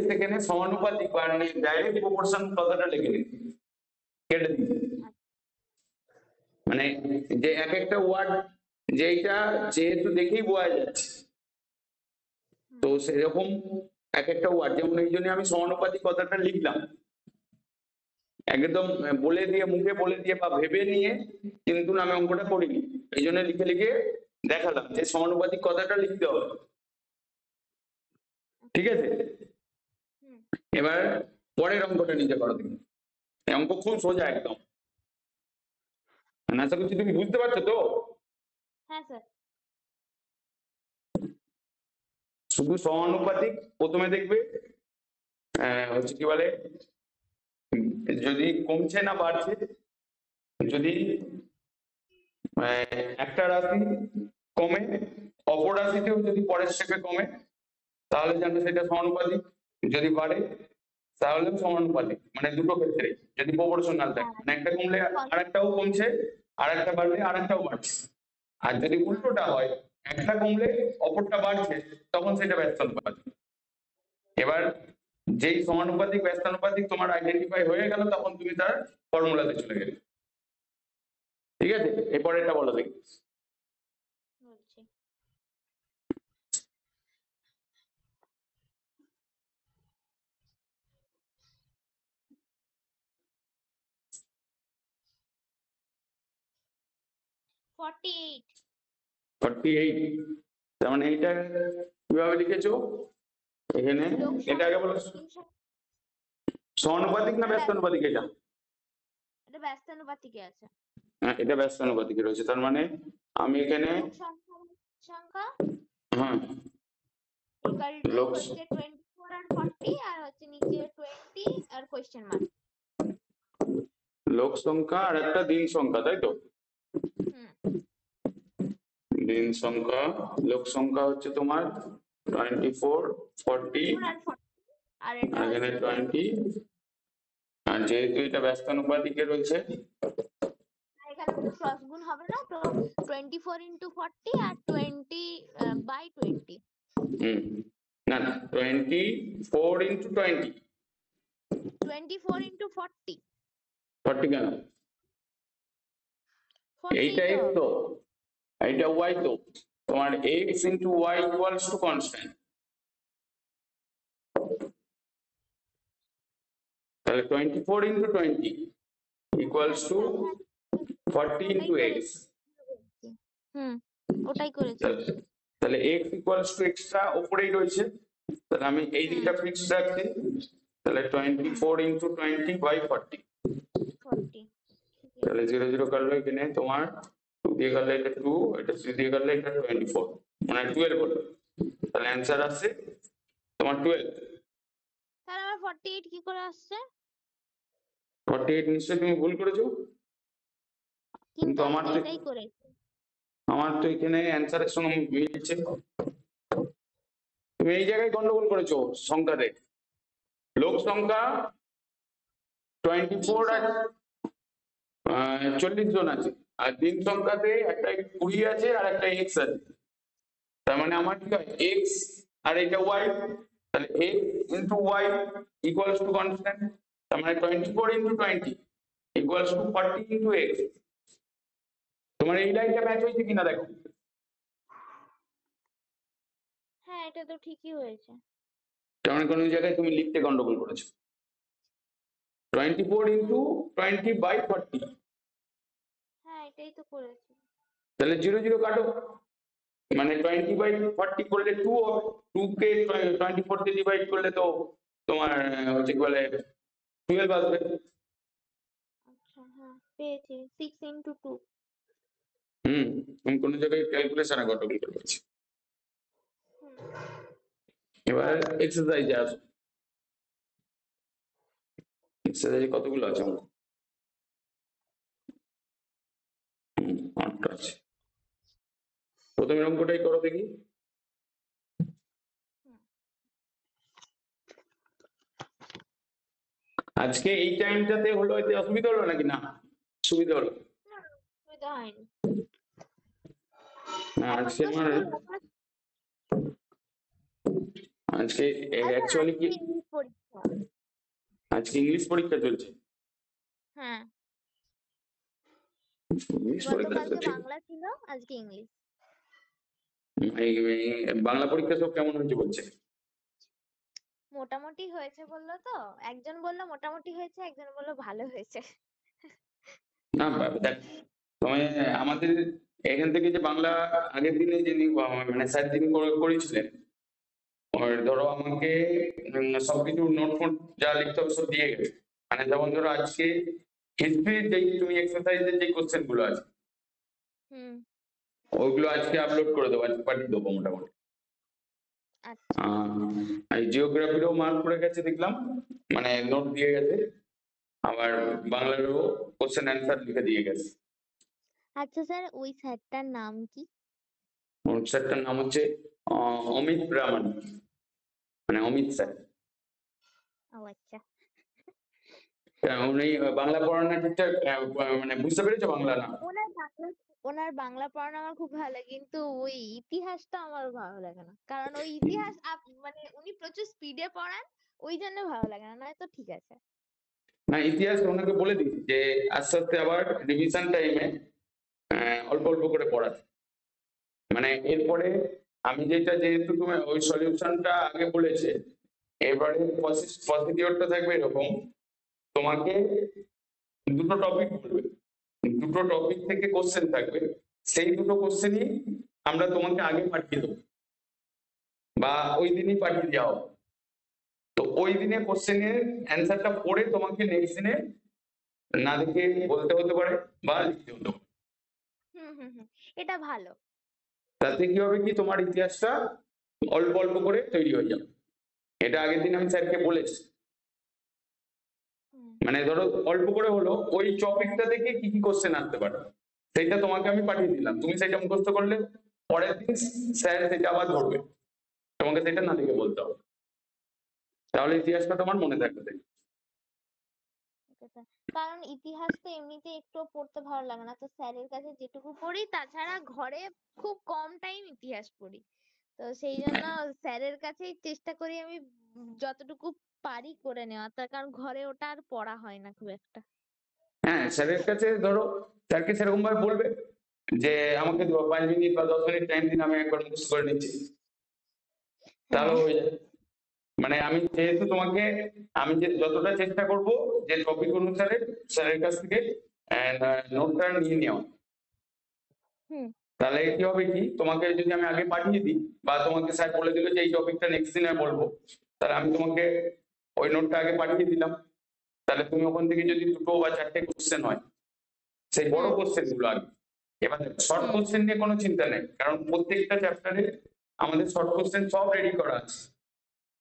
সেখানে সমানুপাতিক বা ডাইরেক্ট প্রপোর্শন কথাটা লিখে নিতে, কেটে দিতে। মানে যে এক একটা ওয়ার্ড যেটা যেহেতু দেখেই বোঝা যাচ্ছে, তো সেরকম এক একটা ওয়ার্ড, যেমন এই জন্য আমি সমানুপাতিক কথাটা লিখলাম একদম বলে দিয়ে, মুখে বলে দিয়ে বা ভেবে নিয়ে কিন্তু আমি অঙ্কটা করিনি, এই জন্য লিখে লিখে দেখালাম যে সমানুপাতিক কথাটা লিখতে হবে। ঠিক আছে, এবার পরের অঙ্কটা নিতে পারো তুমি। এই অঙ্ক খুব সোজা একদম, আশা করছি তুমি বুঝতে পারছো তো। হ্যাঁ স্যার। শুধু সমানুপাতিক প্রথমে দেখবে হচ্ছে কি বলে, যদি কমছে না বাড়ছে, যদি একটা রাশি কমে অপর রাশিতেও যদি পরের স্টেপে কমে তাহলে জানবে সেটা সমানুপাতিক, যদি বাড়ে তাহলেও সমানুপাতিক, মানে দুটো ক্ষেত্রে যদি প্রপোর্শনাল থাকে, মানে একটা কমলে আরেকটাও কমছে, আরেকটা বাড়লে আরেকটাও বাড়ছে। আর যদি উল্টোটা হয়, একটা কমলে অপরটা বাড়ছে, তখন সেটা ব্যস্তানুপাতিক। এবার যেই সমানুপাতিক ব্যস্তানুপাতিক তোমার আইডেন্টিফাই হয়ে গেল, তখন তুমি তার ফর্মুলাতে চলে গেলে। ঠিক আছে, এরপর এটা বলো দেখি। বলছি 48। 48, তার মানে এইটা কিভাবে লিখেছো এখানে? লোক এটা আগে বলো, সমানুপাতিক না এটা ব্যস্তানুপাতিক? এটা এটা ব্যস্তানুপাতিকে আছে। হ্যাঁ, এটা ব্যস্তানুপাতিক রয়েছে, তার মানে আমি এখানে লোক সংখ্যা হ্যাঁ ইকুয়াল টু লোক হচ্ছে 24 আর 40, আর হচ্ছে নিচে 20 আর কোয়েশ্চেন মার্ক। লোক সংখ্যা আর একটা দিন সংখ্যা, তাই তো? দিন সংখ্যা, লোক সংখ্যা হচ্ছে তোমার 24, 40, আর এটা এখানে হচ্ছে 20 আর যেহেতু এটা ব্যস্তানুপাতিকে রয়েছে, এখানে ক্রস গুণ হবে না তো, 24 into 40 আর 20/20। না না, 24 into 20। 24 into 40। 40 কেন? 40 এইটা তো x হবে। তো, এইটা y তো, তোমার x into y equals to constant। তাহলে 24 into 20 equals to হ্যাঁ, 40 ওটাই into x। করেছি। হুম, ওটাই করেছি। তাহলে x equals to extra উপরেই রয়েছে, তাহলে আমি এই দিকটা ফিক্সড রাখছি। তাহলে 24 into 20/40। 40। তাহলে 0 0 কাটলো এখানে তোমার 2 দিয়ে কাটলে এটা 2, এটা 3 দিয়ে কাটলে এটা 24, মানে 12 হলো। তাহলে অ্যান্সার আসছে তোমার 12। তাহলে আমার 48 কি করে আসছে? 48 নিশ্চয়ই তুমি ভুল করেছো। কিন্তু আমি আমার তো তো এটাই করেছি। এখানে অ্যান্সারের সঙ্গে মিলছে। তুমি এই জায়গায় গন্ডগোল করেছো সংখ্যাতে। লোক সংখ্যা 24 আর 40 জন আছে, আর দিন সংখ্যাতে একটা 20 আছে আর একটা এক্স আছে। তার মানে আমার কি হয়, এক্স আর এটা ওয়াই, তাহলে x into Y equals to constant. তার মানে 24 into 20 equals to 40 into x। তোমার এই লাইনটা ম্যাচ হয়েছে কিনা দেখো। হ্যাঁ, এটা তো ঠিকই হয়েছে। তার মানে কোনো জায়গায় তুমি লিখতে গন্ডগোল করেছো। 24 into 20/40। হ্যাঁ, এটাই তো করেছি। তাহলে 0 0 কাটো, মানে 20/40 করলে 2 হবে। 2 কে 24 দিয়ে ডিভাইড করলে তো তোমার হচ্ছে কি বলে 12 আসবে। আচ্ছা, হ্যাঁ পেয়েছি। 6 into 2। তুমি কোনো জায়গায় ক্যালকুলেশনে গন্ডগোল করে ফেলেছো। এবার এক্সারসাইজে আসো। এক্সারসাইজে কতগুলো আছে অঙ্ক? 8টা আছে। প্রথমের অঙ্কটাই করো দেখি। আজকে এই টাইমটাতে হলো, এতে অসুবিধা হলো নাকি? না, সুবিধা হলো। না, অসুবিধা হয়নি। না, এখন আজকে তো আমার স্কুল ওপেন। আজকে আচ্ছা, অ্যাকচুয়ালি কি, আজকে ইংলিশ পরীক্ষা। আজকে ইংলিশ পরীক্ষা চলছে। হ্যাঁ, ইংলিশ পরীক্ষা তো গতকালকে ঠিক। বাংলা ছিল, আজকে ইংলিশ। বাংলা পরীক্ষা সব কেমন হয়েছে বলছে? মোটামুটি হয়েছে বললো তো, একজন বললো মোটামুটি হয়েছে, একজন বললো ভালো হয়েছে। না দেখ, তুমি আমাদের এখান থেকে যে বাংলা আগের দিনে যিনি মানে স্যার যিনি করেছিলেন, ধরো আমাকে সবকিছু নোট ফোট যা লিখতে হবে সব দিয়ে গেছে। মানে যেমন ধরো আজকে হিস্ট্রির যে তুমি এক্সারসাইজের যে কোশ্চেন গুলো আছে হুম। ওইগুলো আজকে আপলোড করে দেবো, আজকে পাঠিয়ে দেবো মোটামুটি। আচ্ছা। এই জিওগ্রাফিরও মার্ক করে গেছে দেখলাম, মানে নোট দিয়ে গেছে। আবার বাংলারও কোশ্চেন অ্যান্সার লিখে দিয়ে গেছে। আচ্ছা স্যার, ওই স্যারটার নাম কি? ওর স্যারটার নাম হচ্ছে অমিত প্রামাণিক, মানে অমিত স্যার। ও আচ্ছা। উনি বাংলা পড়ানো ঠিকঠাক মানে বুঝতে পেরেছো বাংলা? না ওনার বাংলা ওনার বাংলা পড়ানো আমার খুব ভালো লাগে, কিন্তু ওই ইতিহাসটা আমার ভালো লাগে না, কারণ ওই ইতিহাস মানে উনি প্রচুর স্পিডে পড়ান, ওই জন্য ভালো লাগে না, নয়তো ঠিক আছে। না, ইতিহাস ওনাকে বলে দিই যে আস্তে আস্তে আবার রিভিশন টাইমে অল্প অল্প করে পড়াতে। মানে এরপরে আমি যেটা, যেহেতু তুমি ওই সলিউশনটা আগে বলেছে, এবারে প্রসিডিওরটা থাকবে এরকম, তোমাকে দুটো টপিক বলবে, দুটো টপিক থেকে কোশ্চেন থাকবে, সেই দুটো কোশ্চেনই আমরা তোমাকে আগে পাঠিয়ে দেবো বা ওই দিনই পাঠিয়ে দেওয়া হবে। তো ওই দিনে কোশ্চেনের অ্যান্সারটা পড়ে তোমাকে নেক্সট দিনে না দেখে বলতে হতে পারে বা লিখতে হতে পারে। হুম হুম হুম, এটা ভালো। তাতে কি হবে কি, তোমার ইতিহাসটা অল্প অল্প করে তৈরি হয়ে যাবে। এটা আগের দিন আমি স্যারকে বলেছি। হুম মানে ধরো অল্প করে হলো, ওই টপিকটা থেকে কি কি কোশ্চেন আসতে পারে সেটা তোমাকে আমি পাঠিয়ে দিলাম, তুমি সেটা মুখস্থ করলে পরের দিন স্যার সেটা আবার ধরবে, তোমাকে সেটা না দেখে বলতে হবে। তাহলে ইতিহাসটা তোমার মনে থাকবে। সেটাই। কারণ ইতিহাস তো এমনিতে একটু পড়তে ভালো লাগে না, তো স্যারের কাছে যেটুকু পড়ি, তাছাড়া ঘরে খুব কম টাইম ইতিহাস পড়ি, তো সেই জন্য স্যারের কাছেই চেষ্টা করি আমি যতটুকু পারি করে নেওয়া, তার কারণ ঘরে ওটা আর পড়া হয় না খুব একটা। হ্যাঁ, স্যারের কাছে ধরো স্যারকে সেরকম ভাবে বলবে যে আমাকে 5 মিনিট বা 10 মিনিট টাইম দিন, আমি একবার মুখস্থ করে নিচ্ছি, তাহলে হ্যাঁ। হয়ে যায়। মানে আমি যেহেতু তোমাকে, আমি যে যতটা চেষ্টা করব যে টপিক অনুসারে স্যারের কাছ থেকে নোটটা নিয়ে নেওয়া, হুম। তাহলে কি হবে কি, তোমাকে যদি আমি আগে পাঠিয়ে দিই বা তোমাকে স্যার বলে দিল যে এই টপিকটা নেক্সট দিনে বলবো, তাহলে আমি তোমাকে ওই নোটটা আগে পাঠিয়ে দিলাম, তাহলে তুমি ওখান থেকে যদি 2টো বা 4টে কোশ্চেন হয়, সেই বড় হুম। কোশ্চেন গুলো আগে। এবার শর্ট হুম। কোশ্চেন নিয়ে কোনো চিন্তা নেই, কারণ প্রত্যেকটা চ্যাপ্টারে আমাদের শর্ট কোশ্চেন সব রেডি করা আছে,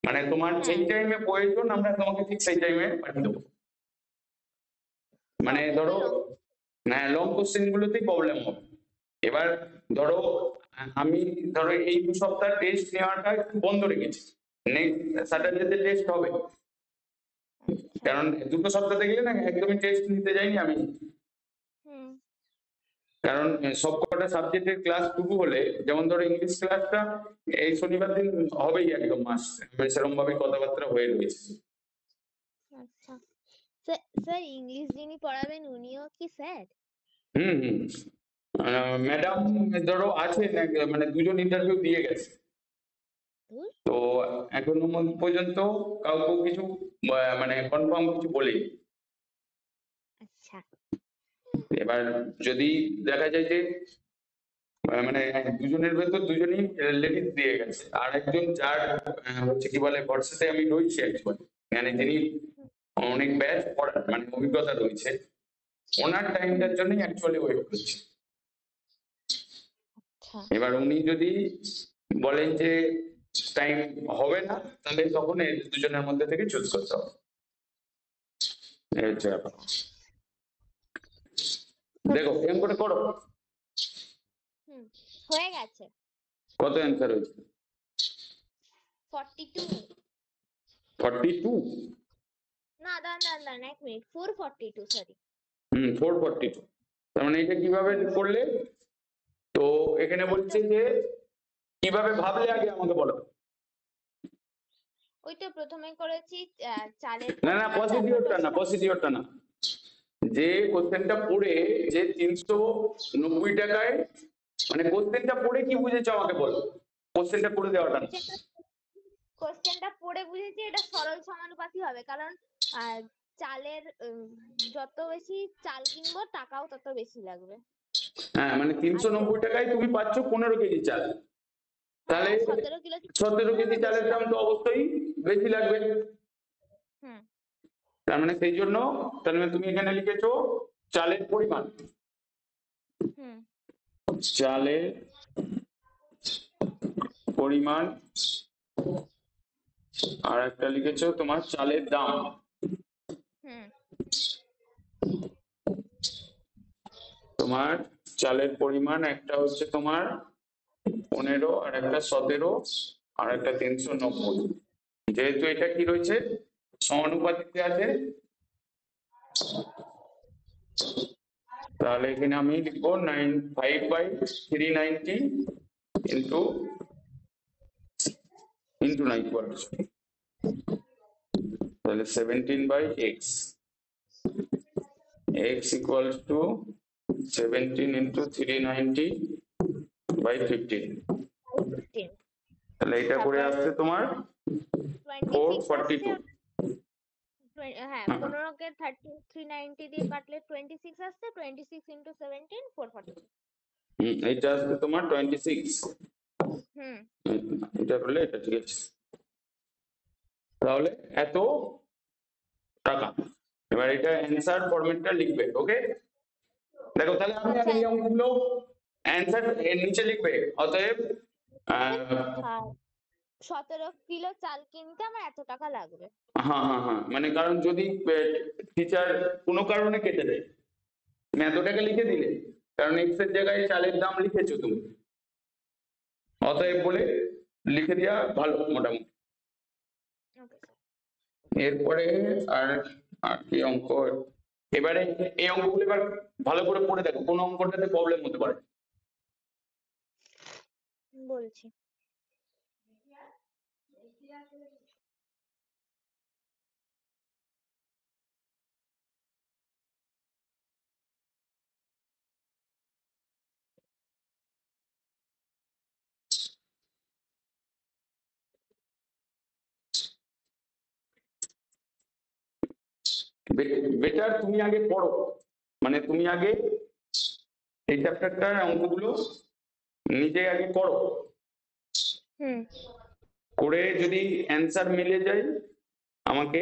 মানে তোমার হ্যাঁ। যেই টাইমে প্রয়োজন আমরা তোমাকে ঠিক সেই টাইমে পাঠিয়ে দেবো। মানে সব ধরো, থেকে লং। হ্যাঁ, লং কোশ্চেন গুলোতেই প্রবলেম হবে। এবার ধরো আমি ধরো এই 2 সপ্তাহ টেস্ট নেওয়াটা একটু বন্ধ রেখেছি, নেক্সট স্যাটারডেতে টেস্ট হবে, আচ্ছা। কারণ 2টো সপ্তাহতে গেলে না একদমই টেস্ট নিতে যাইনি আমি, হুম। কারণ সবকটা সাবজেক্টের ক্লাস শুরু হলে, যেমন ধরো ইংলিশ ক্লাসটা এই শনিবার দিন হবেই একদম মাস, সেরকম ভাবে কথাবার্তা হয়ে রয়েছে। আচ্ছা। স্যার ইংলিশ যিনি পড়াবেন উনিও কি স্যার? হুম হুম। ম্যাডাম ধরো আছে মানে 2জন ইন্টারভিউ দিয়ে গেছে, ধুর। তো এখনো পর্যন্ত কাউকে কিছু মানে কনফার্ম কিছু বলেনি। আচ্ছা। এবার যদি দেখা যায় যে মানে 2জনের ভেতর 2জনই লেডিস দিয়ে গেছে, আর একজন যার হচ্ছে কি বলে ভরসাতে আমি রয়েছি অ্যাকচুয়ালি, মানে যিনি অনেক ব্যাচ পড়ার মানে অভিজ্ঞতা রয়েছে, ওনার হুম। টাইমটার জন্যই অ্যাকচুয়ালি ওয়েট করছি। আচ্ছা। এবার উনি যদি বলেন যে টাইম হবে না, তাহলে তখন এই 2জনের মধ্যে থেকে চুজ করতে হবে, এই হচ্ছে ব্যাপার। আচ্ছা। দেখো এরকম করে করো। হুম। হয়ে গেছে। কত অ্যান্সার হয়েছে? 42। 42? না, দাঁড়ান দাঁড়ান, 1 মিনিট, 442, সরি। 442। তার মানে এটা কিভাবে হুম। করলে? তো এখানে ওই তো বলছে যে কিভাবে ভাবলে আগে আমাকে বলো। ওই তো প্রথমে করেছি চালের না না, পরিমাণ, তারপর প্রসিডিওরটা না, করেছি প্রসিডিওরটা না, যে কোশ্চেনটা পড়ে যে 390 টাকায়, মানে কোশ্চেনটা পড়ে কি বুঝেছো আমাকে বলো, কোশ্চেনটা পড়ে দেওয়াটা না। কোশ্চেনটা কোশ্চেনটা পড়ে বুঝেছি এটা সরল সমানুপাতি হবে, কারণ আহ, চালের যত বেশি চাল কিনবো টাকাও তত বেশি লাগবে। হ্যাঁ, মানে আর 390 টাকায় তুমি পাচ্ছ 15 কেজি চাল, তাহলে হ্যাঁ, 17 কিলো 17 কেজি বেশি চালের দাম লাগবে। তো অবশ্যই বেশি লাগবে। হুম। তার মানে সেই জন্য, তার মানে তুমি এখানে লিখেছো চালের পরিমাণ, হুম। চালের পরিমাণ, আর একটা লিখেছো তোমার চালের দাম। হুম। তোমার চালের পরিমাণ একটা হচ্ছে তোমার 15, আর একটা 17, আর একটা 390। যেহেতু এটা কি রয়েছে, সমানুপাতিতে আছে, তাহলে এখানে আমি লিখবো 5/390 ইন্টু ইন্টু না ইকুয়াল, তাহলে 17/x, x equals to 17 into 390/15, 15। তাহলে এটা করে তারপর আসছে তোমার 26 আসছে। 442। হ্যাঁ, 15কে 390 দিয়ে কাটলে 26 আসছে, 26 ইন্টু 17, 442। এইটা আসছে তোমার 26, হুম। এটা করলে এটা ঠিক আছে, তাহলে এত টাকা। এবার এটা অ্যান্সার ফরম্যাটটা লিখবে, ওকে? দেখো তাহলে আমি আচ্ছা। আগে এই অঙ্কগুলো অ্যান্সার এর নিচে লিখবে, অতএব হ্যাঁ, 17 কিলো চাল কিনতে আমার এত টাকা লাগবে। হ্যাঁ হ্যাঁ হ্যাঁ, মানে কারণ যদি টিচার কোনো কারণে কেটে দেয়, তুমি এত টাকা লিখে দিলে, কারণ এক্স এর জায়গায় চালের দাম লিখেছো তুমি, অতএব বলে লিখে দেওয়া ভালো মোটামুটি। Okay sir. এরপরে আর আর কি অঙ্ক এবারে এই অঙ্কগুলো এবার ভালো করে পড়ে দেখো কোন অঙ্কটাতে প্রবলেম হতে পারে। বলছি। বেটার তুমি আগে পড়ো, মানে তুমি আগে এই চ্যাপ্টারটার অঙ্কগুলো নিজে আগে করো, হুম। করে যদি অ্যান্সার মিলে যায় আমাকে